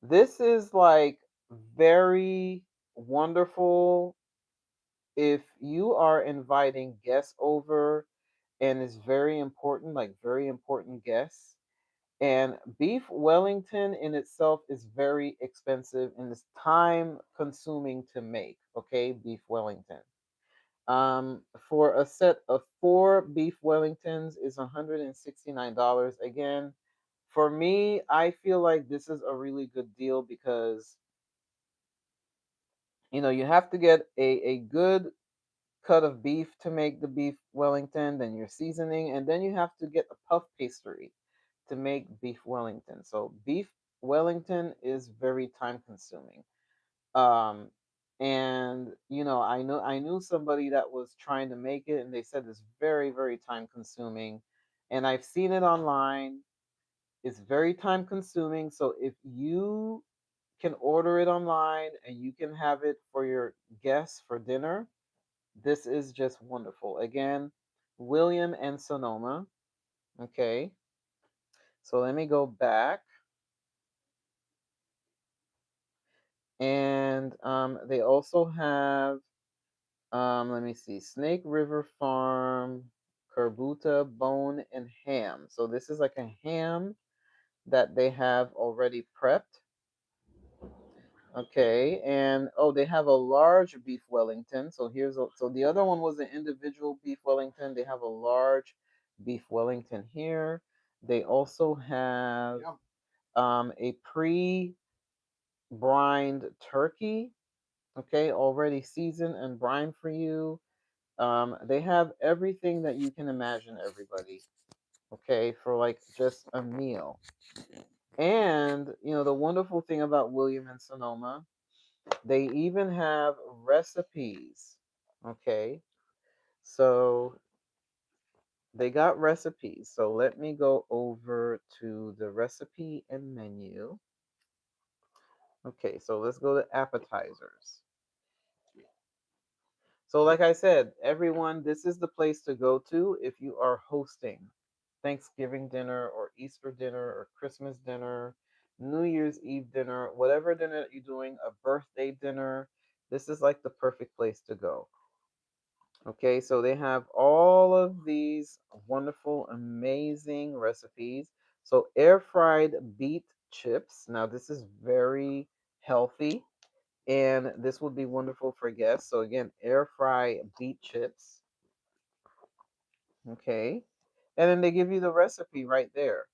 this is like very wonderful if you are inviting guests over and it's very important, like very important guests. And beef Wellington in itself is very expensive and it's time consuming to make. Okay, beef Wellington. For a set of four beef Wellingtons is $169. Again, for me, I feel like this is a really good deal because you have to get a good cut of beef to make the beef Wellington, then your seasoning, and then you have to get a puff pastry to make beef Wellington. So beef Wellington is very time consuming. Um, and I knew somebody that was trying to make it, and they said it's very very time consuming, and I've seen it online. It's very time consuming. So if you can order it online and you can have it for your guests for dinner, this is just wonderful. Again, William and Sonoma. Okay, so let me go back. And they also have, let me see, Snake River Farm, Kerbuta Bone and Ham. So this is like a ham that they have already prepped. Okay, and oh, they have a large beef Wellington. So the other one was an individual beef Wellington. They have a large beef Wellington here. They also have Yum. a pre-brined turkey. Okay, already seasoned and brined for you. They have everything that you can imagine, everybody. Okay, for like just a meal. And the wonderful thing about William and Sonoma, they even have recipes. Okay, so they got recipes. So let me go over to the recipe and menu. Okay, so let's go to appetizers. So, like I said, everyone, this is the place to go to if you are hosting Thanksgiving dinner or Easter dinner or Christmas dinner, New Year's Eve dinner, whatever dinner that you're doing, a birthday dinner. This is like the perfect place to go. Okay, so they have all of these wonderful, amazing recipes. So, air fried beet chips. Now, this is very healthy and this would be wonderful for guests. So again, air fry beet chips. Okay. And then they give you the recipe right there.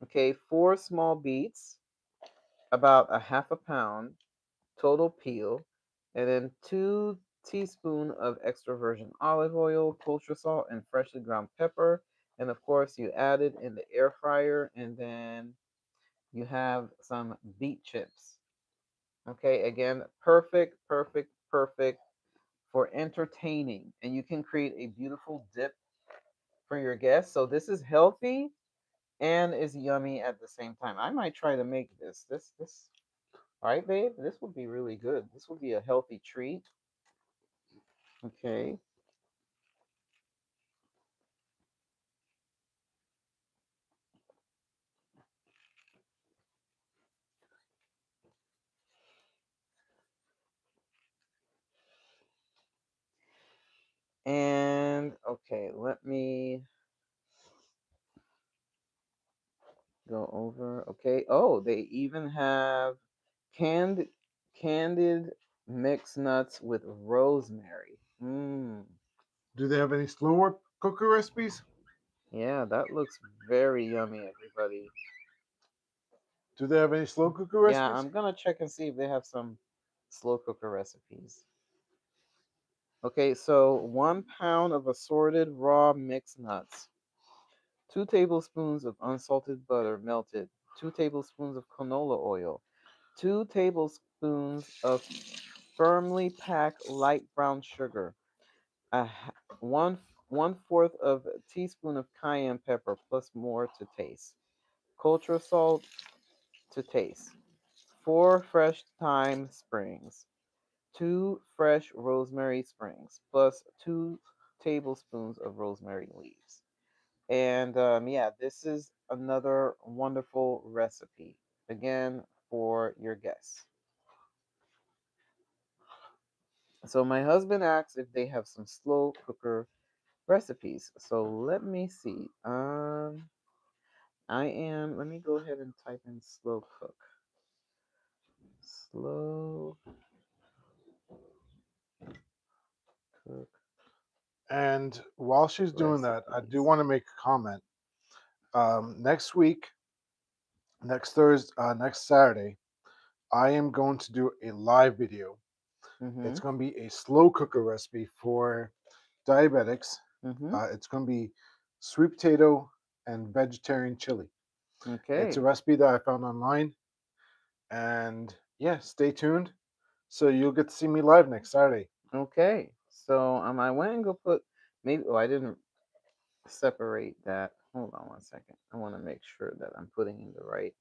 Okay, four small beets, about a half a pound, total peel, and then 2 teaspoons of extra virgin olive oil, kosher salt, and freshly ground pepper. And of course, you add it in the air fryer, and then you have some beet chips. Okay, again, perfect, perfect, perfect for entertaining, and you can create a beautiful dip for your guests. So this is healthy and is yummy at the same time. I might try to make this. This all right, babe. This would be really good. This would be a healthy treat. Okay. And okay, let me go over. Okay. Oh, they even have canned candied mixed nuts with rosemary. Mmm. Do they have any slower cooker recipes? Yeah, that looks very yummy, everybody. Do they have any slow cooker Yeah, recipes? I'm gonna check and see if they have some slow cooker recipes. Okay, so 1 pound of assorted raw mixed nuts, 2 tablespoons of unsalted butter melted, 2 tablespoons of canola oil, 2 tablespoons of firmly packed light brown sugar, a one fourth of a teaspoon of cayenne pepper plus more to taste, culture salt to taste, 4 fresh thyme sprigs, 2 fresh rosemary sprigs, plus 2 tablespoons of rosemary leaves. And yeah, this is another wonderful recipe. Again, for your guests. So my husband asked if they have some slow cooker recipes. So let me see. Let me go ahead and type in slow cook. Slow cook And while she's doing that, I do recipes. want to make a comment. Next week, next Thursday, next Saturday, I am going to do a live video. Mm-hmm. It's going to be a slow cooker recipe for diabetics. Mm-hmm. It's going to be sweet potato and vegetarian chili. It's a Okay. recipe that I found online. And yeah, stay tuned. So you'll get to see me live next Saturday. Okay. So I went and go put maybe oh I didn't separate that. Hold on one second. I want to make sure that I'm putting in the right.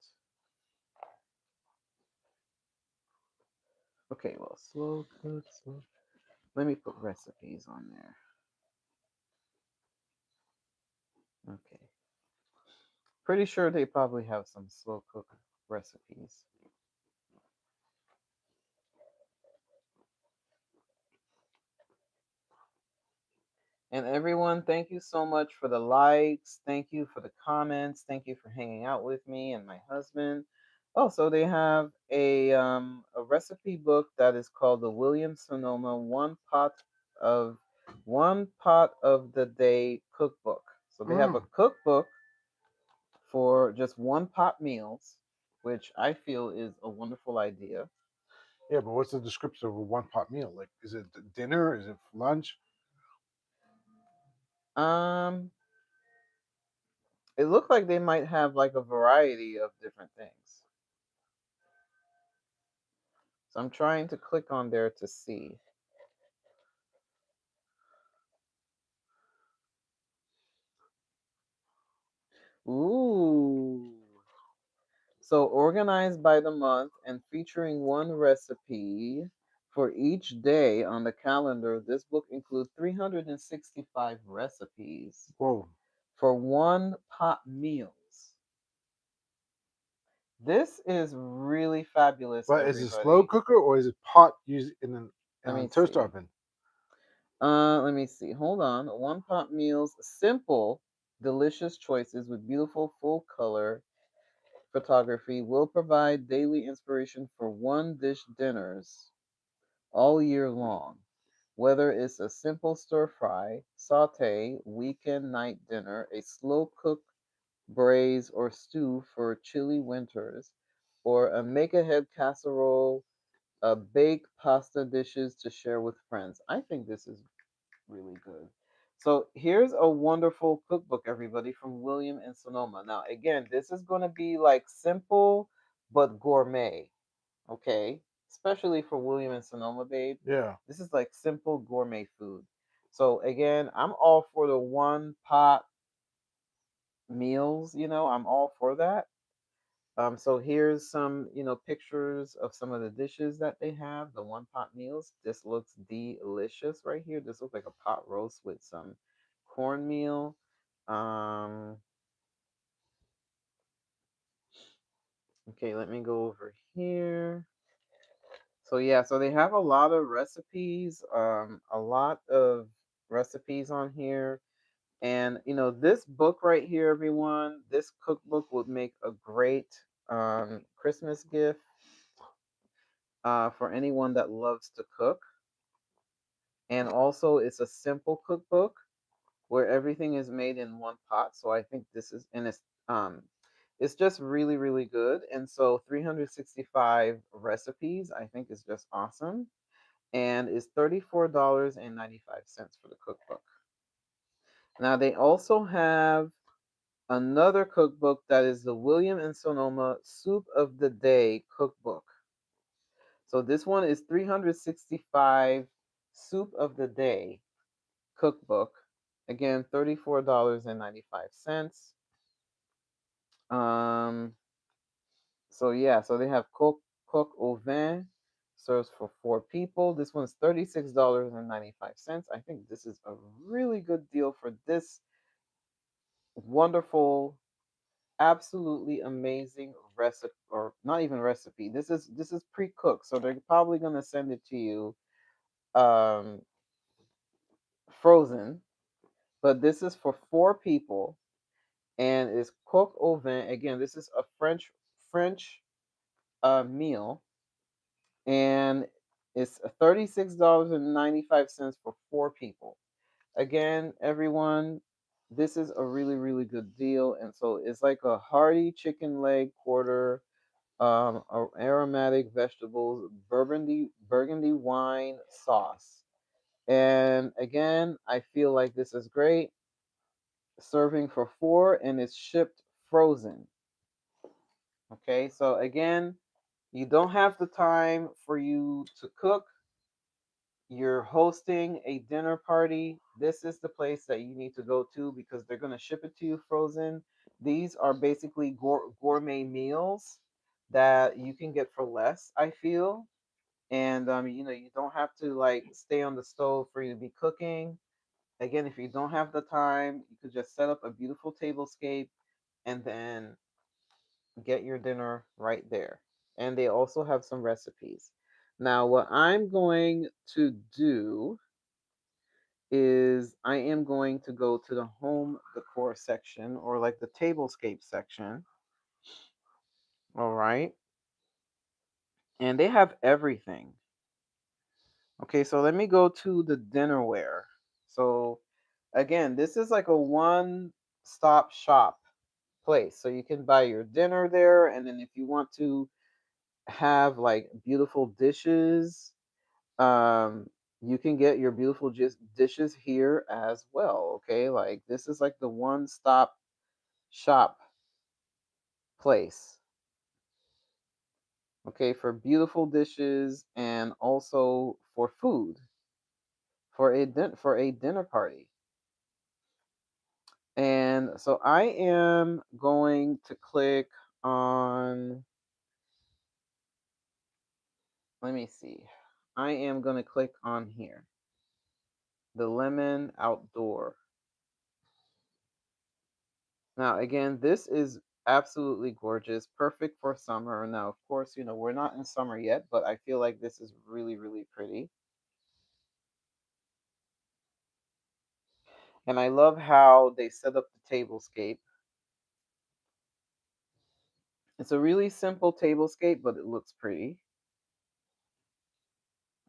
Okay, well, slow cook, slow. Let me put recipes on there. Okay. Pretty sure they probably have some slow cook recipes. And everyone, thank you so much for the likes. Thank you for the comments. Thank you for hanging out with me and my husband. Also, they have a recipe book that is called the William Sonoma of One Pot of the Day Cookbook. So they have a Mm. cookbook for just one pot meals, which I feel is a wonderful idea. Yeah, but what's the description of a one pot meal? Like, is it dinner? Is it lunch? Um, it looked like they might have like a variety of different things. So I'm trying to click on there to see. Ooh. So organized by the month and featuring one recipe for each day on the calendar, this book includes 365 recipes Whoa. for one pot meals. This is really fabulous, But is it slow everybody. cooker or is it pot used in Let a me toaster see. oven? Let me see. Hold on. One pot meals, simple, delicious choices with beautiful full color photography will provide daily inspiration for one dish dinners all year long. Whether it's a simple stir fry, saute, weekend night dinner, a slow cook, braise, or stew for chilly winters, or a make ahead casserole, bake pasta dishes to share with friends. I think this is really good. So here's a wonderful cookbook, everybody, from William and Sonoma. Now, again, this is going to be like simple but gourmet, okay? Especially for William and Sonoma, babe. Yeah. This is like simple gourmet food. So again, I'm all for the one pot meals, I'm all for that. So here's some, pictures of some of the dishes that they have, the one pot meals. This looks delicious right here. This looks like a pot roast with some cornmeal. Um, okay, let me go over here. So yeah, so they have a lot of recipes, a lot of recipes on here. And this book right here, everyone, this cookbook would make a great Christmas gift for anyone that loves to cook. And also, it's a simple cookbook where everything is made in one pot. So I think this is, and it's just really, really good. And so 365 recipes, I think is just awesome. And is $34.95 for the cookbook. Now they also have another cookbook that is the William and Sonoma Soup of the Day cookbook. So this one is 365 Soup of the Day cookbook. Again, $34.95. Um, so yeah, so they have cook au vin serves for four people. This one's $36.95. I think this is a really good deal for this wonderful, absolutely amazing recipe, or not even recipe. This is pre-cooked, so they're probably gonna send it to you um frozen. But this is for 4 people and it's coq au vin. Again, this is a French meal, and it's $36.95 for 4 people. Again, everyone, this is a really, really good deal. And so it's like a hearty chicken leg quarter, aromatic vegetables, burgundy wine sauce. And again, I feel like this is great. Serving for 4, and it's shipped frozen. Okay, so again, you don't have the time for you to cook. You're hosting a dinner party. This is the place that you need to go to because they're going to ship it to you frozen. These are basically gourmet meals that you can get for less, I feel. And you don't have to like stay on the stove for you to be cooking. Again, if you don't have the time, you could just set up a beautiful tablescape and then get your dinner right there. And they also have some recipes. Now, what I'm going to do is I am going to go to the home decor section, or like the tablescape section. All right. And they have everything. Okay, so let me go to the dinnerware. So again, this is like a one stop shop place. So you can buy your dinner there, and then if you want to have like beautiful dishes, um you can get your beautiful dishes here as well. Okay, like this is like the one stop shop place, okay, for beautiful dishes and also for food, for a dinner party. And so I am going to click on, let me see, I am going to click on here, the lemon outdoor. Now, again, this is absolutely gorgeous, perfect for summer. Now, of course, we're not in summer yet, but I feel like this is really, really pretty. And I love how they set up the tablescape. It's a really simple tablescape, but it looks pretty.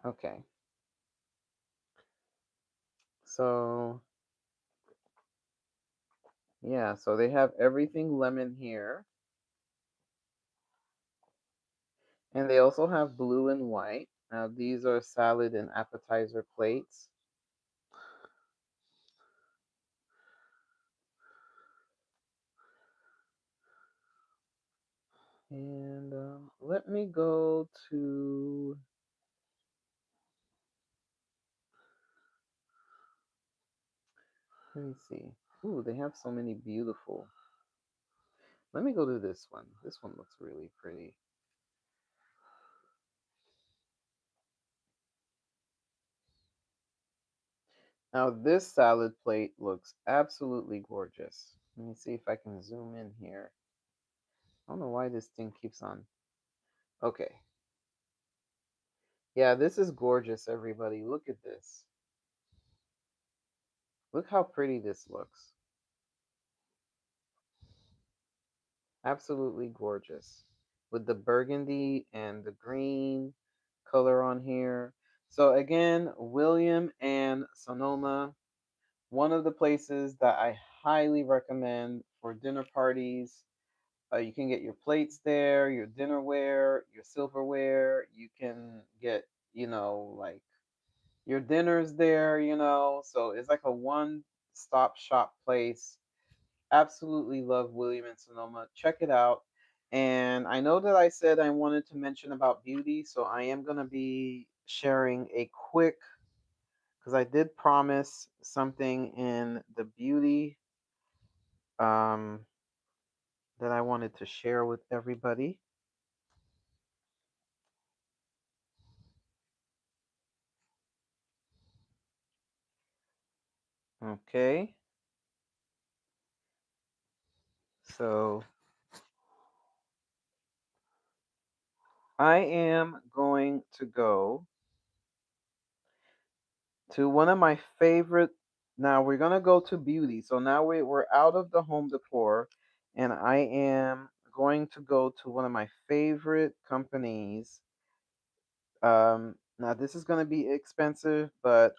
Okay. So, yeah, so they have everything lemon here. And they also have blue and white. Now, these are salad and appetizer plates. And let me go to, let me see. Ooh, they have so many beautiful. Let me go to this one. This one looks really pretty. Now, this salad plate looks absolutely gorgeous. Let me see if I can zoom in here. I don't know why this thing keeps on. Okay. Yeah, this is gorgeous, everybody. Look at this. Look how pretty this looks. Absolutely gorgeous. With the burgundy and the green color on here. So, again, William and Sonoma, one of the places that I highly recommend for dinner parties. You can get your plates there, your dinnerware, your silverware. You can get, like your dinners there, So it's like a one stop shop place. Absolutely love William and Sonoma. Check it out. And I know that I said I wanted to mention about beauty, so I am going to be sharing a quick, because I did promise something in the beauty um, that I wanted to share with everybody. Okay. So I am going to go to one of my favorite. Now we're gonna go to beauty. So now we're out of the home decor, and I am going to go to one of my favorite companies. Now this is gonna be expensive, but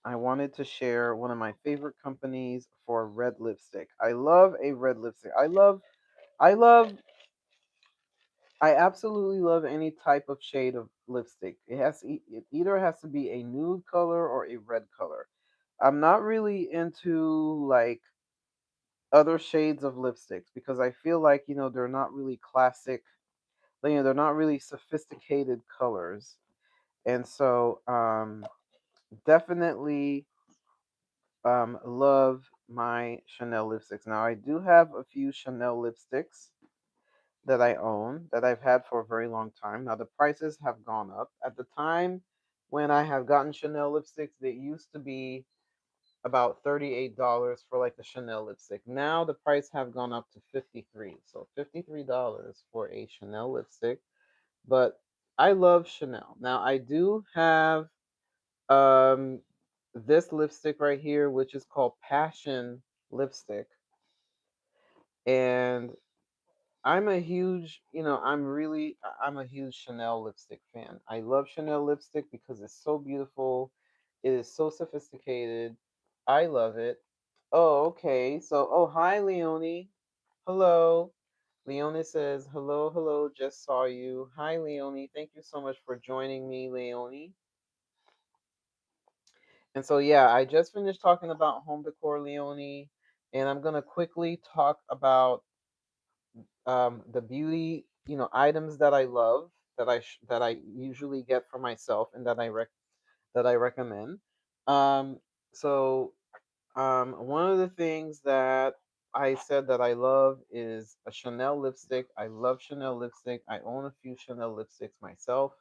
I wanted to share one of my favorite companies for red lipstick. I love a red lipstick. I love, I absolutely love any type of shade of lipstick. It either has to be a nude color or a red color. I'm not really into like other shades of lipsticks because I feel like, they're not really classic, they're not really sophisticated colors. And so definitely love my Chanel lipsticks. Now I do have a few Chanel lipsticks that I own that I've had for a very long time. Now the prices have gone up. At the time when I have gotten Chanel lipsticks, they used to be about $38 for like the Chanel lipstick. Now the price have gone up to 53. So $53 for a Chanel lipstick. But I love Chanel. Now I do have um this lipstick right here, which is called Passion lipstick. And I'm a huge Chanel lipstick fan. I love Chanel lipstick because it's so beautiful. It is so sophisticated. I love it. Oh, okay. So, oh, hi, Leonie. Hello. Leonie says, hello, hello, just saw you. Hi, Leonie. Thank you so much for joining me, Leonie. And so, yeah, I just finished talking about home decor, Leonie, and I'm going to quickly talk about the beauty, items that I love, that I usually get for myself and that I recommend. Um, so one of the things that I said that I love is a Chanel lipstick. I love Chanel lipstick. I own a few Chanel lipsticks myself.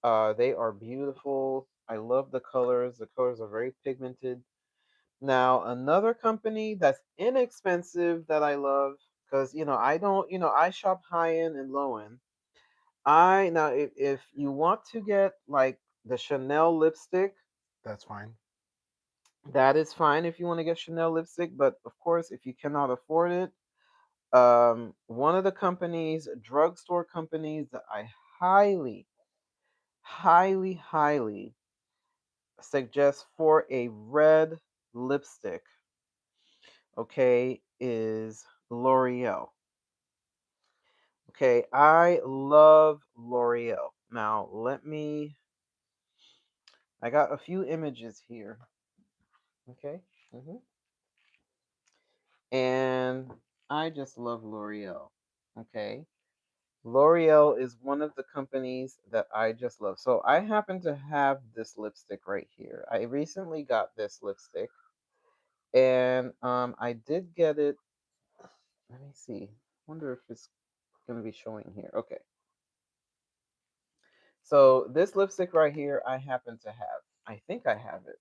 They are beautiful. I love the colors. The colors are very pigmented. Now, another company that's inexpensive that I love, because I don't, I shop high end and low end. I now if you want to get like the Chanel lipstick, That's fine. that is fine if you want to get Chanel lipstick. But of course, if you cannot afford it, one of the companies, drugstore companies that I highly, highly, highly suggest for a red lipstick, okay, is L'Oreal. Okay, I love L'Oreal. Now, I got a few images here. Okay. And I just love L'Oreal. Okay. L'Oreal is one of the companies that I just love. So I happen to have this lipstick right here. I recently got this lipstick, and I did get it. Let me see. Wonder if it's going to be showing here. Okay. So this lipstick right here, I happen to have. I think I have it.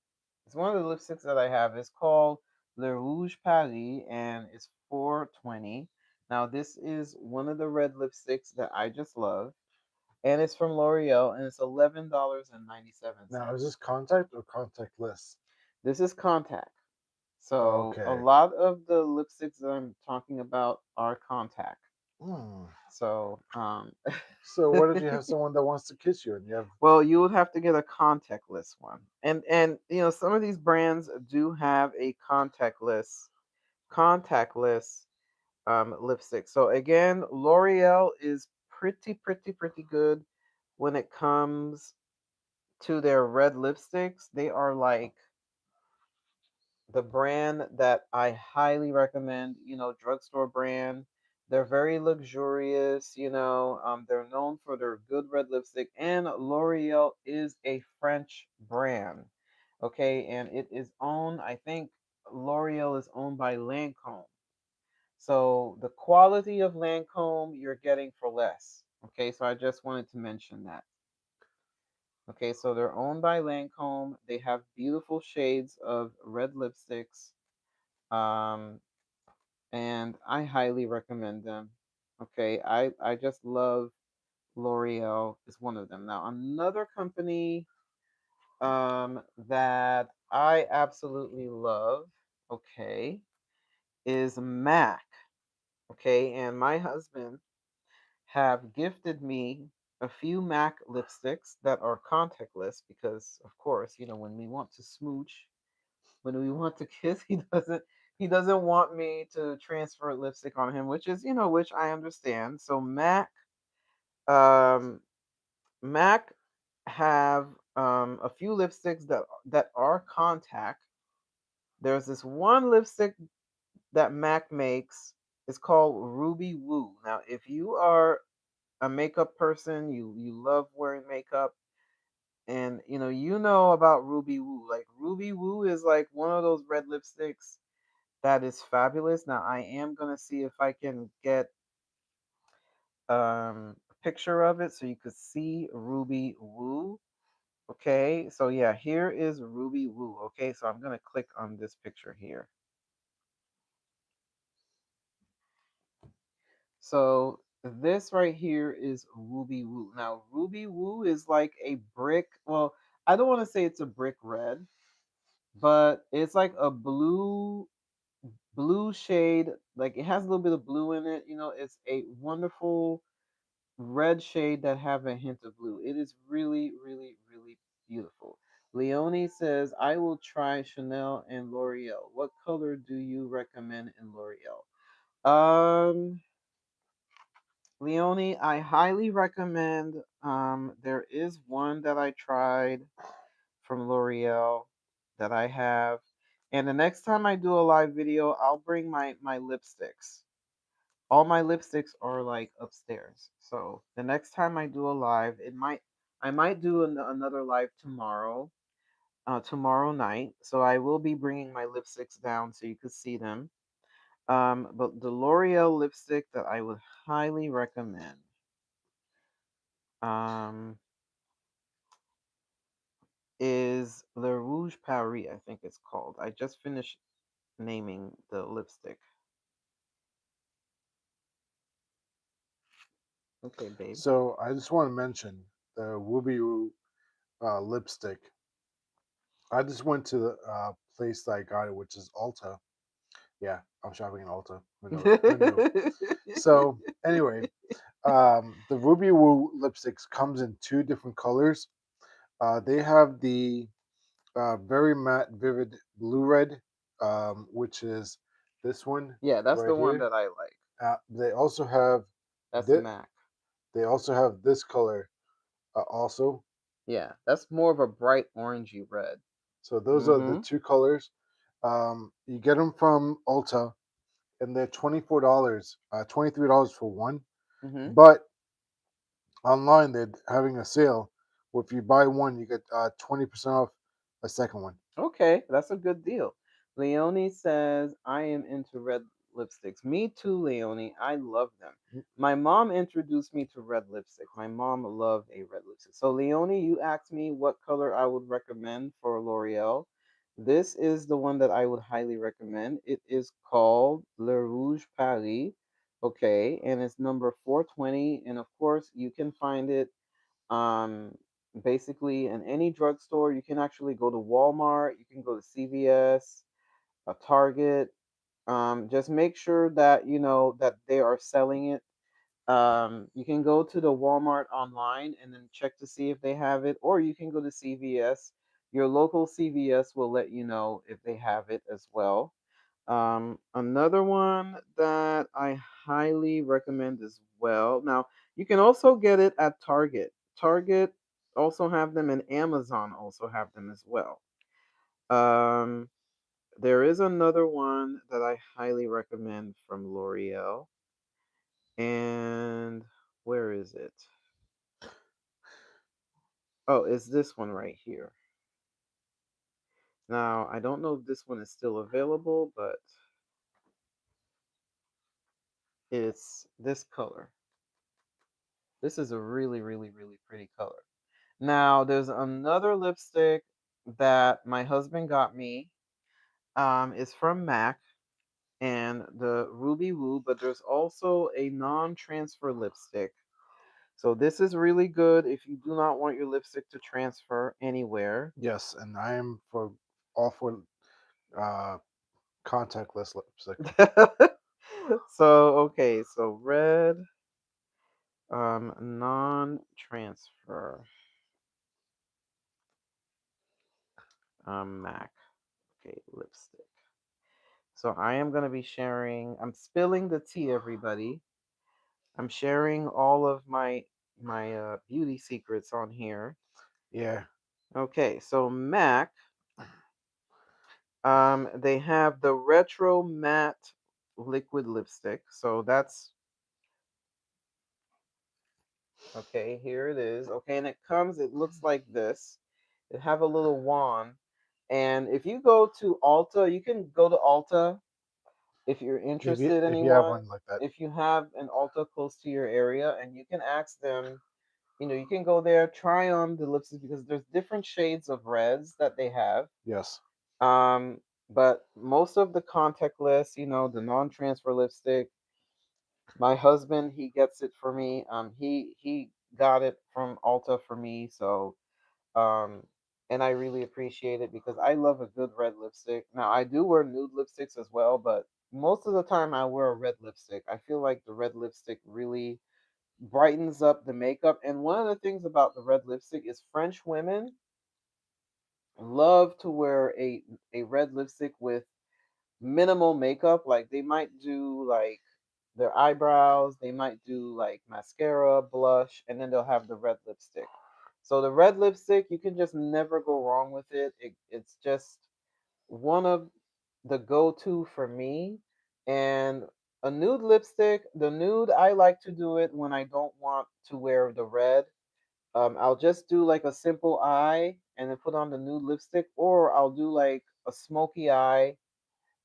It's one of the lipsticks that I have. It's called Le Rouge Paris, and it's 420. Now this is one of the red lipsticks that I just love, and it's from L'Oreal, and it's Now, is $11.97. this contact or contactless? This is contact. So a Okay. lot of the lipsticks that I'm talking about are contact. Hmm. So So, what if you have someone that wants to kiss you and you have? well, you would have to get a contactless one. And some of these brands do have a contactless lipstick. So again, L'Oreal is pretty good when it comes to their red lipsticks. They are like the brand that I highly recommend, drugstore brand. They're very luxurious, they're known for their good red lipstick, and L'Oreal is a French brand. Okay, and it is owned, I think L'Oreal is owned by Lancome. So the quality of Lancome you're getting for less. Okay, so I just wanted to mention that. Okay, so they're owned by Lancome. They have beautiful shades of red lipsticks. Um, and I highly recommend them. Okay, I just love L'Oreal is one of them. Now another company that I absolutely love, okay, is MAC. Okay, and my husband have gifted me a few MAC lipsticks that are contactless because of course, when we want to smooch, when we want to kiss, he doesn't want me to transfer lipstick on him, which is, which I understand. So um Mac have a few lipsticks that are contact. There's this one lipstick that Mac makes. It's called Ruby Woo. Now, if you are a makeup person, you love wearing makeup, and you know about Ruby Woo. Like Ruby Woo is like one of those red lipsticks that is fabulous. Now, I am gonna see if I can get a picture of it so you could see Ruby Woo. Okay, so yeah, here is Ruby Woo. Okay, so I'm gonna click on this picture here. So this right here is Ruby Woo. Now, Ruby Woo is like a brick. Well, I don't want to say it's a brick red, but it's like a blue shade. Like it has a little bit of blue in it. It's a wonderful red shade that have a hint of blue. It is really, really, really beautiful. Leonie says, I will try Chanel and L'Oreal. What color do you recommend in L'Oreal? Leonie, I highly recommend. There is one that I tried from L'Oreal that I have. And the next time I do a live video, I'll bring my lipsticks. All my lipsticks are like upstairs. So the next time I do a live, I might do another live tomorrow, tomorrow night. So I will be bringing my lipsticks down so you could see them. But the L'Oreal lipstick that I would highly recommend, um, is Le Rouge Paris. I think it's called. I just finished naming the lipstick. Okay, babe. So I just want to mention the Wooby Woo lipstick. I just went to the place that I got it, which is Ulta. Yeah, I'm shopping in Ulta. Who knows? Who knew? So anyway, the Ruby Woo lipsticks comes in two different colors. They have the very matte, vivid blue red, which is this one Yeah, that's the right one here. that I like. They also have That's this. MAC. They also have this color also. Yeah, that's more of a bright orangey red. So those are the Mm-hmm. two colors. You get them from Ulta, and they're $24, $23 for one. Mm-hmm. But online, they're having a sale. Where if you buy one, you get 20% off a second one. Okay, that's a good deal. Leonie says, I am into red lipsticks. Me too, Leonie. I love them. My mom introduced me to red lipstick. My mom loved a red lipstick. So, Leonie, you asked me what color I would recommend for L'Oreal. This is the one that I would highly recommend. It is called Le Rouge Paris. Okay, and it's number 420. And of course, you can find it um, basically in any drugstore. You can actually go to Walmart, you can go to CVS, a Target. Just make sure that you know that they are selling it. You can go to the Walmart online and then check to see if they have it, or you can go to CVS. Your local CVS will let you know if they have it as well. Another one that I highly recommend as well. Now, you can also get it at Target. Target also have them, and Amazon also have them as well. Um, there is another one that I highly recommend from L'Oreal, and where is it? Oh, it's this one right here. Now, I don't know if this one is still available, but it's this color. This is a really, really, really pretty color. Now, there's another lipstick that my husband got me. It's from MAC. and the Ruby Woo, but there's also a non-transfer lipstick. So this is really good if you do not want your lipstick to transfer anywhere. Yes, and I am for all for uh, contactless lipstick. So okay, so red non-transfer MAC. Okay, lipstick. So I am going to be sharing, I'm spilling the tea, everybody. I'm sharing all of my beauty secrets on here. Yeah, Okay, so MAC, they have the retro matte liquid lipstick. So that's okay. Here it is. Okay, and it comes. It looks like this. It have a little wand, and if you go to Ulta, you can go to Ulta if you're interested. if you have Anyone, one like that, if you have an Ulta close to your area, and you can ask them. You know, you can go there, try on the lipstick because there's different shades of reds that they have. yes. Um, but most of the contactless, the non-transfer lipstick, my husband, he gets it for me. He got it from Ulta for me, so um, and I really appreciate it because I love a good red lipstick. Now I do wear nude lipsticks as well, but most of the time I wear a red lipstick. I feel like the red lipstick really brightens up the makeup. And one of the things about the red lipstick is French women love to wear a red lipstick with minimal makeup. Like they might do like their eyebrows, they might do like mascara, blush, and then they'll have the red lipstick. So the red lipstick, you can just never go wrong with it. It's just one of the go-to for me. And a nude lipstick, the nude, I like to do it when I don't want to wear the red. I'll just do like a simple eye and then put on the nude lipstick, or I'll do like a smoky eye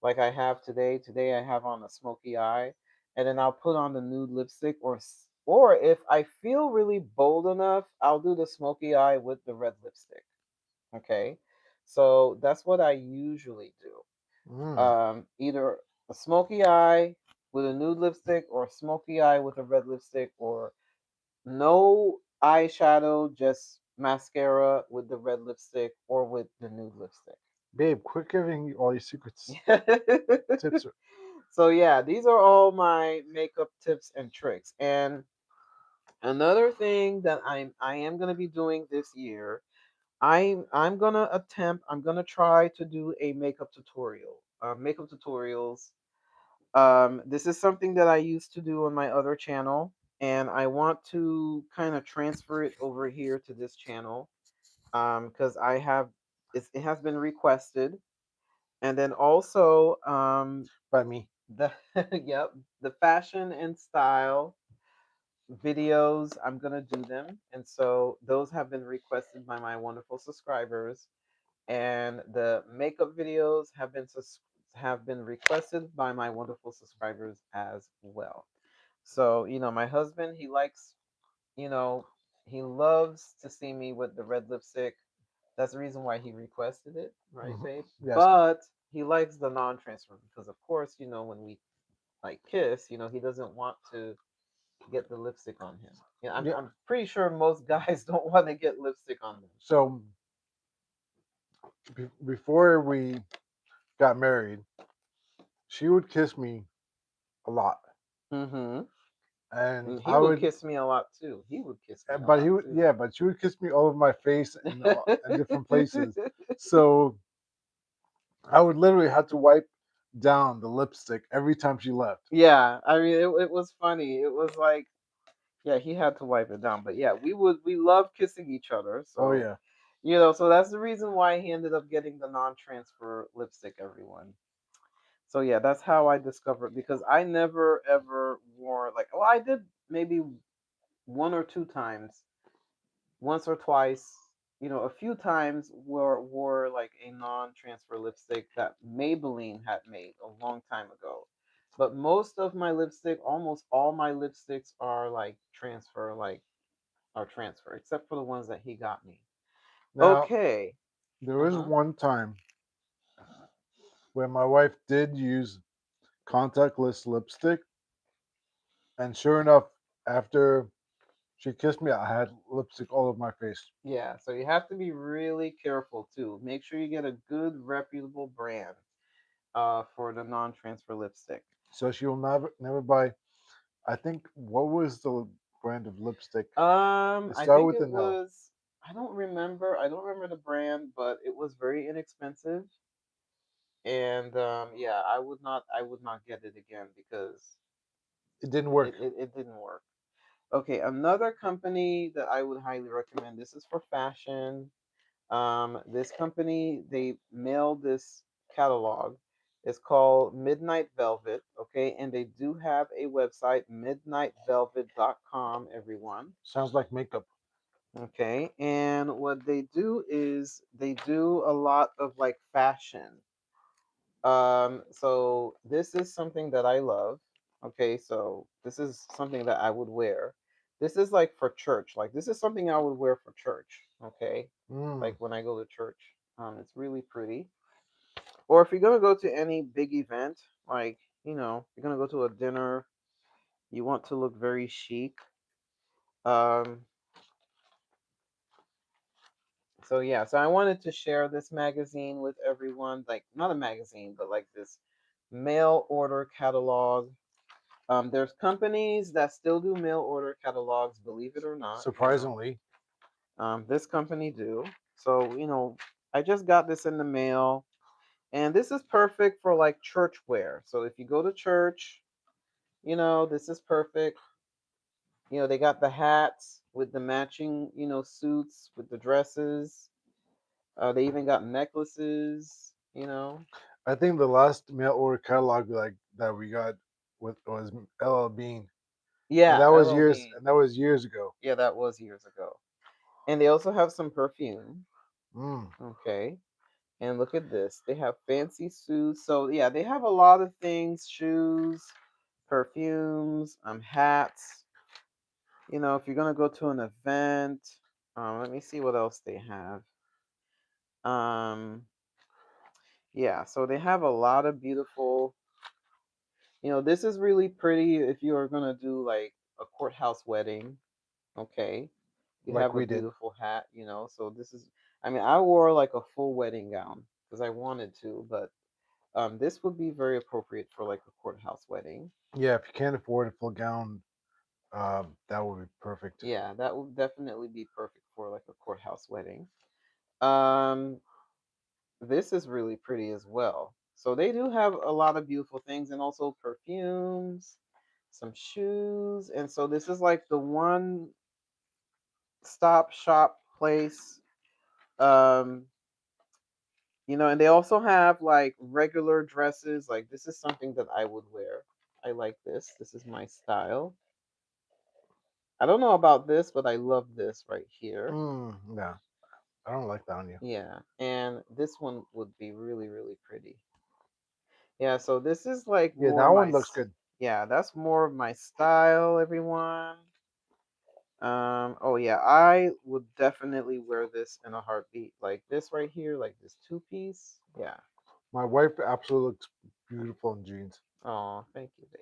like I have today. Today I have on a smoky eye, and then I'll put on the nude lipstick, or if I feel really bold enough, I'll do the smoky eye with the red lipstick. Okay, so that's what I usually do. Mm. Either a smoky eye with a nude lipstick, or a smoky eye with a red lipstick, or no eyeshadow, just mascara with the red lipstick or with the nude lipstick. Babe, quit giving all your secrets tips. So yeah, these are all my makeup tips and tricks. And another thing that I am gonna be doing this year, I'm gonna try to do a makeup tutorial. Makeup tutorials. This is something that I used to do on my other channel, and I want to kind of transfer it over here to this channel. Because it has been requested, and then also By me. the yep, the fashion and style videos, I'm gonna do them, and so those have been requested by my wonderful subscribers, and the makeup videos have been requested by my wonderful subscribers as well. So my husband, you know, he loves to see me with the red lipstick. That's the reason why he requested it, right, Hmm. babe? Yes. But he likes the non-transfer because, of course, when we like kiss, he doesn't want to get the lipstick on him. Yeah, I'm Yeah. I'm pretty sure most guys don't want to get lipstick on So before we got married, she would kiss me a lot, them. Mm-hmm. and And he I would would. kiss me a lot too. He would kiss me a But lot he would, too. yeah, but she would kiss me all over my face and different places. So I would literally have to wipe down the lipstick every time she left. Yeah, I mean, it was funny. It was like, yeah, he had to wipe it down. But yeah, we love kissing each other. Oh So, yeah. so that's the reason why he ended up getting the non-transfer lipstick, everyone. So yeah, that's how I discovered, because I never ever wore, like, well, I did maybe one or two times, once or twice, a few times wore like a non-transfer lipstick that Maybelline had made a long time ago. But most of my lipstick, almost all my lipsticks are like transfer, except for the ones that he got me. Now Okay. there was Uh-huh. one time when my wife did use contactless lipstick, and sure enough, after she kissed me, I had lipstick all over my face. Yeah, so you have to be really careful too. Make sure you get a good reputable brand for the non-transfer lipstick. So she will never buy. I think what was the brand of lipstick? It I started think with it an L. was I don't remember the brand, but it was very inexpensive. And yeah, I would not get it again because It didn't work. it didn't work. Okay, another company that I would highly recommend. This is for fashion. This company, they mailed this catalog. It's called Midnight Velvet, okay? And they do have a website, midnightvelvet.com, everyone. Sounds like makeup. Okay? And what they do is they do a lot of like fashion. So this is something that I love. Okay, so this is something that I would wear. This is like for church. Like this is something I would wear for church. Okay, Mm. like when I go to church. It's really pretty. Or if you're gonna go to any big event, like you're gonna go to a dinner, you want to look very chic. Um, so yeah, so I wanted to share this magazine with everyone. Like not a magazine, but like this mail order catalog. There's companies that still do mail order catalogs, believe it or not. Surprisingly, This company do. So, I just got this in the mail, and this is perfect for like church wear. So if you go to church, this is perfect. They got the hats with the matching, suits with the dresses. They even got necklaces. I think the last mail order catalog like that we got with was LL Bean, and Yeah, that was LL years. Bean. And that was years ago. Yeah, that was years ago. And they also have some perfume. Mm. Okay. And look at this. They have fancy suits. So yeah, they have a lot of things, shoes, perfumes, hats. If you're gonna go to an event, let me see what else they have. Um, yeah, so they have a lot of beautiful, this is really pretty if you are gonna do like a courthouse wedding. Okay. You Like have a we did. beautiful hat. So this is I mean, I wore like a full wedding gown because I wanted to, but this would be very appropriate for like a courthouse wedding. Yeah, if you can't afford a full gown, that would be perfect. Yeah, that would definitely be perfect for like a courthouse wedding. Um, this is really pretty as well. So they do have a lot of beautiful things and also perfumes, some shoes. And so this is like the one stop shop place. Um, and they also have like regular dresses. Like this is something that I would wear. I like this. This is my style. I don't know about this, but I love this right here. Yeah, I don't like that on you. Yeah, and this one would be really, really pretty. Yeah, so this is like Yeah, that more one looks good. yeah, that's more of my style, everyone. Oh yeah, I would definitely wear this in a heartbeat. Like this right here, like this two-piece. Yeah. My wife absolutely looks beautiful in jeans. Oh, thank you, babe.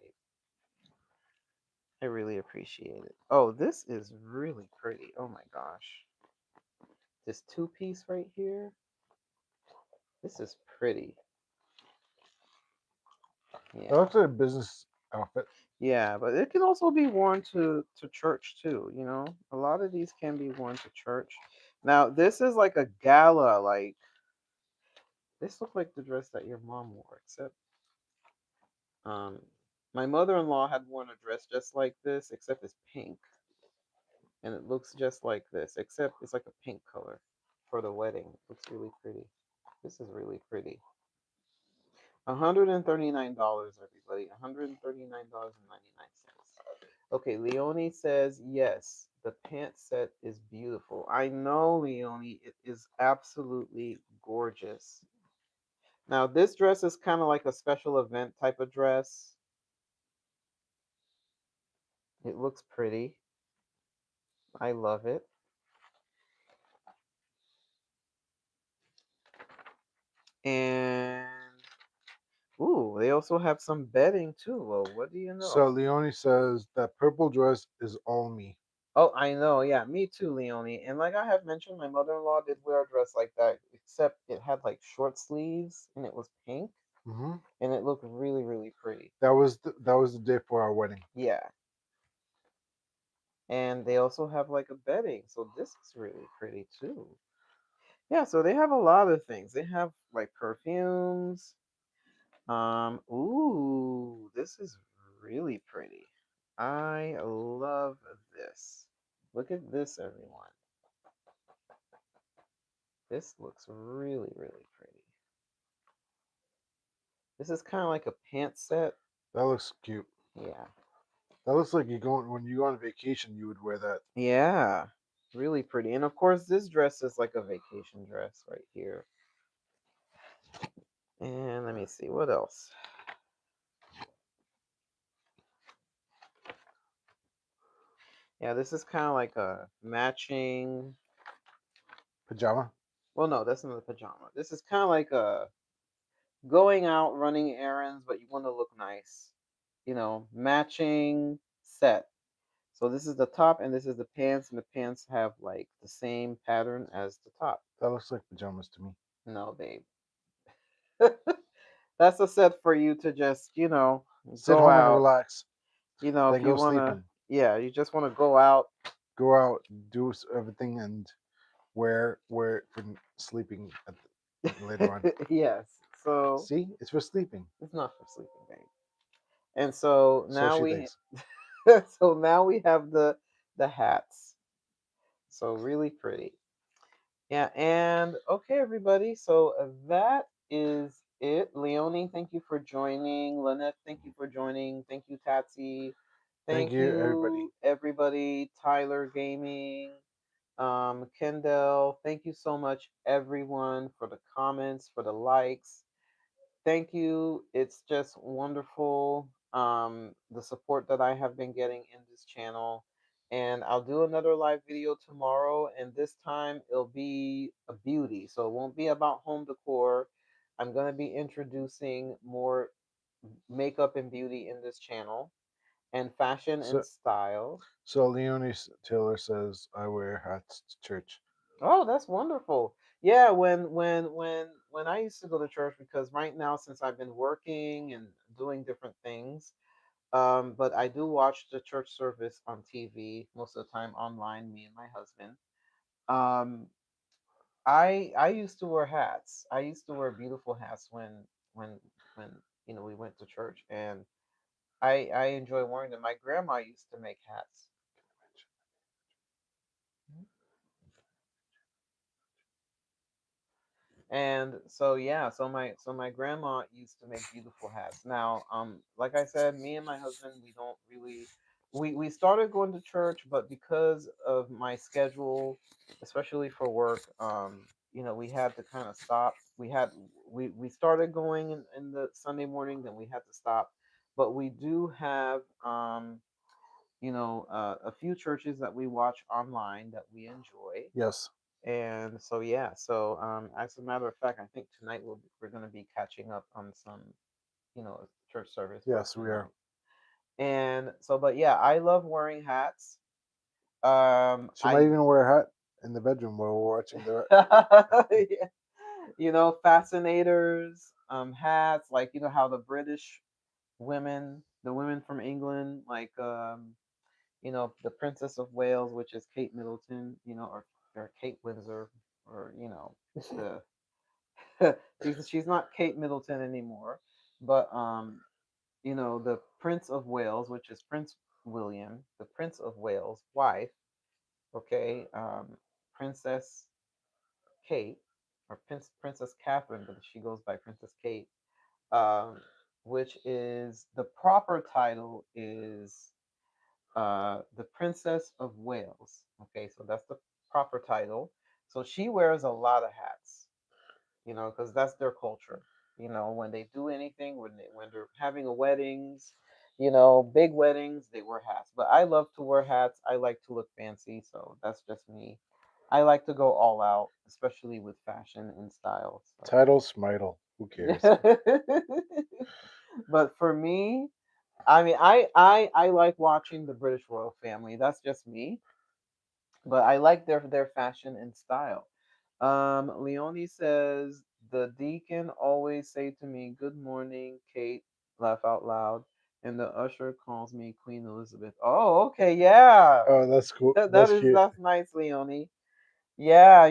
I really appreciate it. Oh, this is really pretty. Oh my gosh. This two-piece right here. This is pretty. That looks Yeah. like a business outfit. Yeah, but it can also be worn to church too. A lot of these can be worn to church. Now, this is like a gala, like this looked like the dress that your mom wore, except um my mother-in-law had worn a dress just like this, except it's pink. And it looks just like this, except it's like a pink color for the wedding. It looks really pretty. This is really pretty. $139, everybody. $139.99. Okay, Leonie says yes. The pant set is beautiful. I know, Leonie. It is absolutely gorgeous. Now, this dress is kind of like a special event type of dress. It looks pretty. I love it. And Ooh, they also have some bedding too. Well, what do you So know? Leonie says that purple dress is all me. Oh, I know. Yeah, me too, Leonie. And like I have mentioned, my mother-in-law did wear a dress like that, except it had like short sleeves and it was pink Hmm. and it looked really, really pretty. That was the day for our wedding. Yeah. And they also have like a bedding, so this is really pretty too. Yeah, so they have a lot of things. They have like perfumes. Ooh, this is really pretty. I love this. Look at this, everyone. This looks really, really pretty. This is kind of like a pant set. That looks cute. Yeah. That looks like you going when you go on vacation. You would wear that. Yeah. Really pretty. And of course, this dress is like a vacation dress right here. And let me see what else. Yeah, this is kind of like a matching. Pajama. Well, no, that's not a pajama. This is kind of like a going out running errands, but you want to look nice. Matching set. So this is the top and this is the pants, and the pants have like the same pattern as the top. That looks like pajamas to me. No, babe. That's a set for you to just, Sit go home and out. relax. If Then you go want to, sleeping. yeah, you just want to go out. Go out, do everything, and wear it for sleeping later on. Yes. So See, it's for sleeping. it's not for sleeping, babe. And so So now she we thinks. so now we have the hats. So really pretty. Yeah, and okay, everybody. So that is it. Leonie, thank you for joining. Lynette, thank you for joining. Thank you, Tatsy. Thank Thank you, everybody. you, everybody. Tyler Gaming, Kendall. Thank you so much, everyone, for the comments, for the likes. Thank you. It's just wonderful, the support that I have been getting in this channel. And I'll do another live video tomorrow, and this time it'll be a beauty. So it won't be about home decor. I'm going to be introducing more makeup and beauty in this channel, and fashion and So, style. so Leonie Taylor says I wear hats to church. Oh, that's wonderful. Yeah, when I used to go to church, because right now since I've been working and doing different things, but I do watch the church service on TV most of the time online, me and my husband. Um, I used to wear hats. I used to wear beautiful hats when when we went to church, and I enjoy wearing them. My grandma used to make hats. And so yeah, so my grandma used to make beautiful hats. Now, like I said, me and my husband, we don't really we started going to church, but because of my schedule, especially for work, we had to kind of stop. We started going in the Sunday morning, then we had to stop. But we do have a few churches that we watch online that we enjoy. Yes, And so yeah, so as a matter of fact, I think tonight we're going to be catching up on some, church service for yes, we are. tonight. And so, but yeah, I love wearing hats. She might I even wear a hat in the bedroom while we're watching the. yeah, fascinators, hats, like how the British women, the women from England, like the Princess of Wales, which is Kate Middleton, or Kate Windsor, or the she's not Kate Middleton anymore, but the Prince of Wales, which is Prince William, the Prince of Wales' wife, okay, Princess Kate, or Princess Catherine, but she goes by Princess Kate, um, which is the proper title is the Princess of Wales. Okay, so that's the proper title. So she wears a lot of hats, because that's their culture. When they do anything, when they're having a weddings, big weddings, they wear hats. But I love to wear hats. I like to look fancy, so that's just me. I like to go all out, especially with fashion and style. So Title Smitle. Who cares? But for me, I mean, I like watching the British royal family. That's just me, but I like their fashion and style. Leonie says the deacon always say to me, "Good morning, Kate." Laugh out loud, and the usher calls me Queen Elizabeth. Oh, okay, yeah, Oh, that's cool. that That's is cute. that's nice, Leonie. Yeah,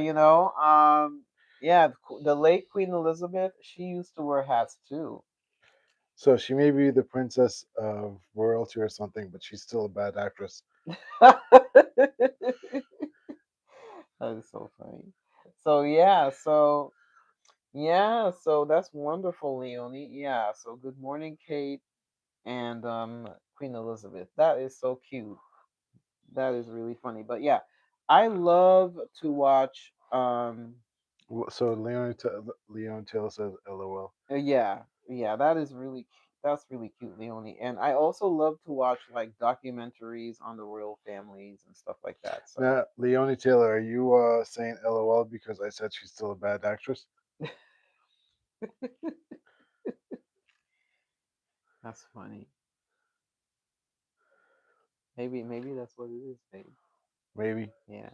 yeah, the late Queen Elizabeth, she used to wear hats too. So she may be the princess of royalty or something, but she's still a bad actress. That is so funny. So so that's wonderful, Leonie. Yeah, so good morning, Kate and Queen Elizabeth. That is so cute. That is really funny. But yeah, I love to watch So Leon Taylor says, "LOL." yeah, that's really cute, Leonie. And I also love to watch like documentaries on the royal families and stuff like that. So Now, Leonie Taylor, are you saying "LOL" because I said she's still a bad actress? that's funny. Maybe that's what it is, babe. Maybe. Yeah.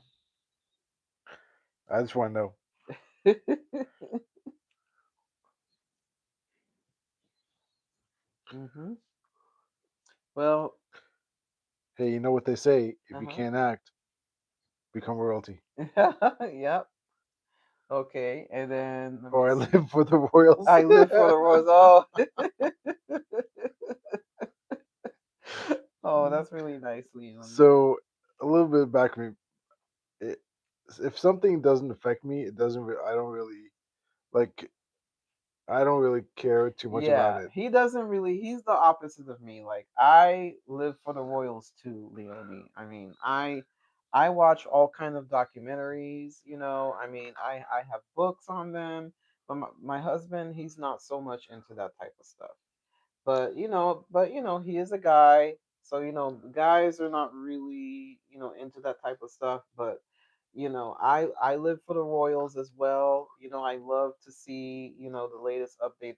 I just want to know. Mhm. Well, Hey, you know what they say? If you uh-huh. can't act, become royalty. Yep. Okay. And then let me Or I see. live for the royals. I live for the rose. Oh. Oh, that's really nice, Leonie. So a little bit back me. It, if something doesn't affect me, it doesn't. I don't really like. I don't really care too much about Yeah, it. he doesn't really. He's the opposite of me. Like I live for the royals too, Leonie. I mean, I watch all kind of documentaries. I mean, I have books on them. But my husband, he's not so much into that type of stuff. But he is a guy, so guys are not really into that type of stuff. But I live for the Royals as well. I love to see the latest update.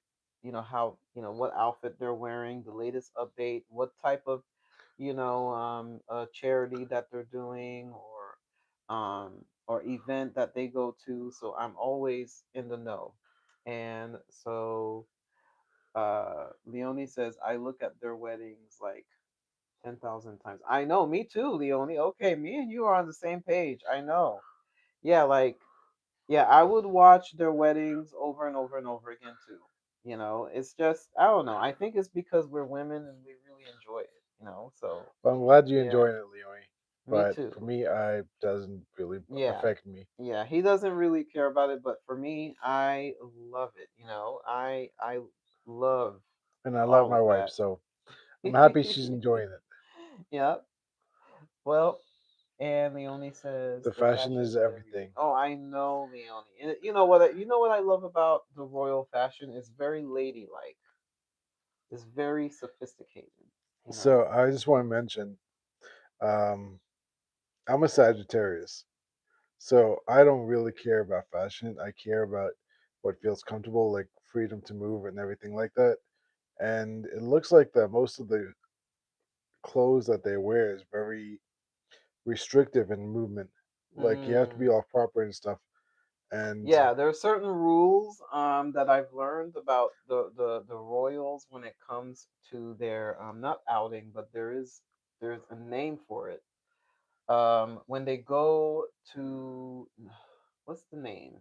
How what outfit they're wearing, the latest update, what type of charity that they're doing, or event that they go to. So I'm always in the know, and so Leonie says, I look at their weddings like 10,000 times. I know, me too, Leonie. Okay, me and you are on the same page. I know. Yeah, yeah, I would watch their weddings over and over and over again too. It's just, I don't know. I think it's because we're women and we really enjoy it. So, But I'm glad you're yeah, enjoying it, Leonie. me But for too. me, I doesn't really Yeah. affect me. Yeah, he doesn't really care about it, but for me, I love it. I love And I love all my of wife, that. so I'm happy she's enjoying it. Yeah. Well, and Leonie says The the fashion fashion is is everything. everything. Oh, I know, Leonie. And you know what I love about the royal fashion is very ladylike. It's very sophisticated. You know. So I just want to mention, um, I'm a Sagittarius. So I don't really care about fashion. I care about what feels comfortable, like freedom to move and everything like that. And it looks like that most of the clothes that they wear is very restrictive in movement. Like you have to be Mm. all proper and stuff. And Yeah, there are certain rules that I've learned about the royals when it comes to their not outing, but there's a name for it. When they go to what's the name?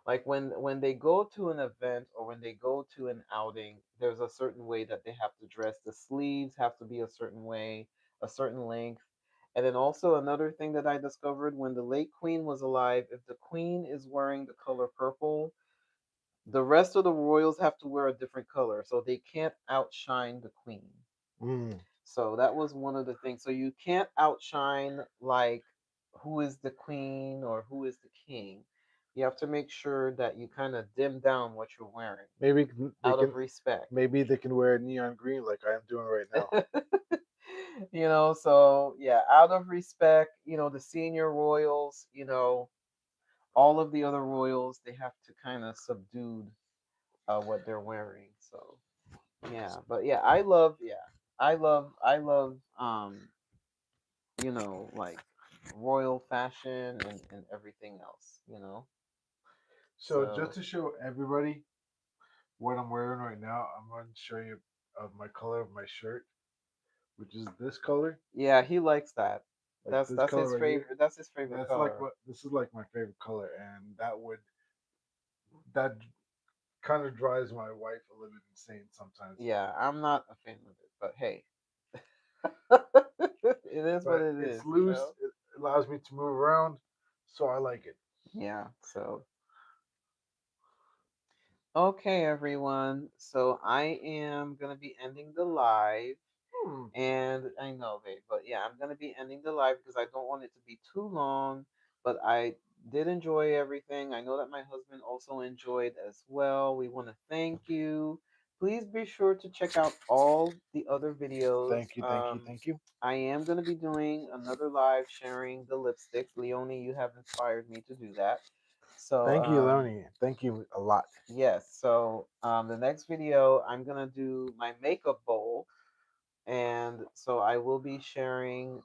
Like when they go to an event or when they go to an outing, there's a certain way that they have to dress. The sleeves have to be a certain way, a certain length. And then also another thing that I discovered when the late queen was alive, if the queen is wearing the color purple, the rest of the royals have to wear a different color, so they can't outshine the queen. mm, So that was one of the things. So you can't outshine like who is the queen or who is the king. You have to make sure that you kind of dim down what you're wearing maybe they out of can respect. wear neon green like I am doing right now. So yeah, out of respect, the senior royals, all of the other royals, they have to kind of subdued what they're wearing. So yeah, but yeah, I love I love like royal fashion and everything else. So just So to show everybody what I'm wearing right now, I'm going to show you of my color of my shirt, which is this color, yeah, he likes that. like That's this that's color his right here. favorite. That's his favorite That's like color. what this is like my favorite color, and that kind of drives my wife a little bit insane sometimes. Yeah, I'm not a fan of it, but hey, it is what But it it's is. loose. It allows me to move around, so I like it. Yeah. So okay, everyone. So I am gonna be ending the live. Hmm. And I know, babe, but yeah, I'm gonna be ending the live because I don't want it to be too long. But I did enjoy everything. I know that my husband also enjoyed as well. We want to thank you. Please be sure to check out all the other videos. Thank you, thank you, thank you. I am gonna be doing another live sharing the lipsticks. Leonie, you have inspired me to do that. So Thank you, Leonie. Thank you a lot. yes. So the next video, I'm gonna do my makeup bowl, and so I will be sharing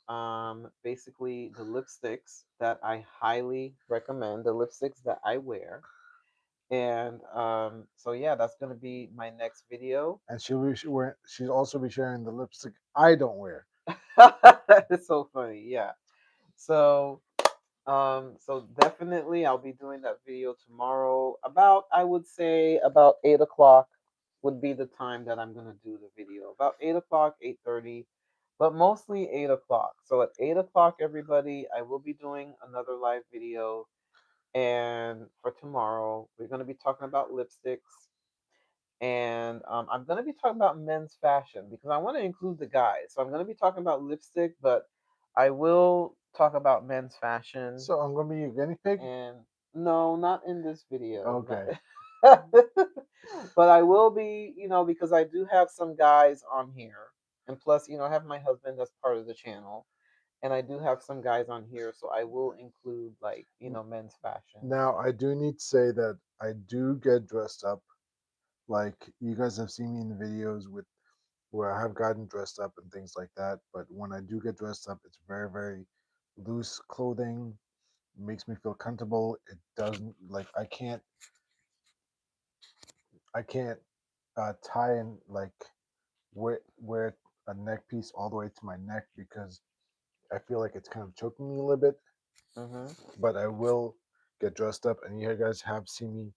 basically the lipsticks that I highly recommend, the lipsticks that I wear. And so yeah, that's gonna be my next video. And she'll also be sharing the lipstick I don't wear. It's so funny, yeah. So so definitely I'll be doing that video tomorrow. About I would say about 8 o'clock would be the time that I'm gonna do the video. About 8 o'clock, 8:30, but mostly 8 o'clock. So at 8 o'clock, everybody, I will be doing another live video. And for tomorrow, we're gonna be talking about lipsticks, and I'm gonna be talking about men's fashion because I want to include the guys. So I'm gonna be talking about lipstick, but I will talk about men's fashion. So I'm gonna be a guinea pig. And no, not in this video. Okay. But I will be, because I do have some guys on here. And plus, I have my husband that's part of the channel. And I do have some guys on here, so I will include like, men's fashion. Now I do need to say that I do get dressed up. Like you guys have seen me in the videos with where I have gotten dressed up and things like that. But when I do get dressed up, it's very, very loose clothing. It makes me feel comfortable. It doesn't like I can't tie in like wear a neck piece all the way to my neck because I feel like it's kind of choking me a little bit. Mm-hmm. But I will get dressed up, and you guys have seen me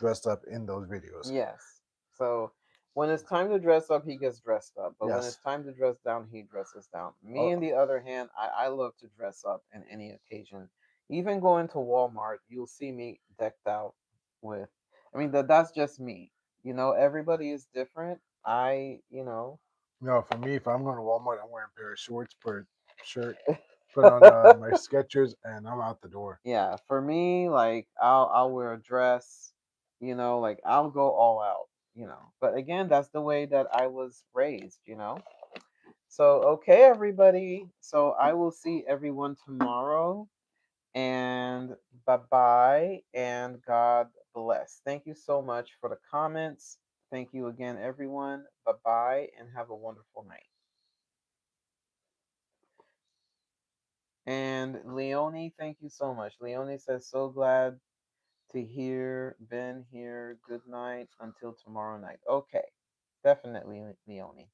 dressed up in those videos. Yes. So when it's time to dress up, he gets dressed up. But when it's Yes. time to dress down, he dresses down. Me, Oh, on the other hand, I love to dress up in any occasion. Even going to Walmart, you'll see me decked out with. I mean, that's just me. Everybody is different. no, for me, if I'm going to Walmart, I'm wearing a pair of shorts, pair of shirt, put on my Skechers, and I'm out the door. Yeah, for me, like I'll wear a dress, like I'll go all out. But again, that's the way that I was raised. So, okay, everybody. So, I will see everyone tomorrow. And bye bye. And God bless. Thank you so much for the comments. Thank you again, everyone. Bye bye. And have a wonderful night. And Leonie, thank you so much. Leonie says, so glad to hear Ben here. Good night until tomorrow night. Okay. Definitely, Leonie.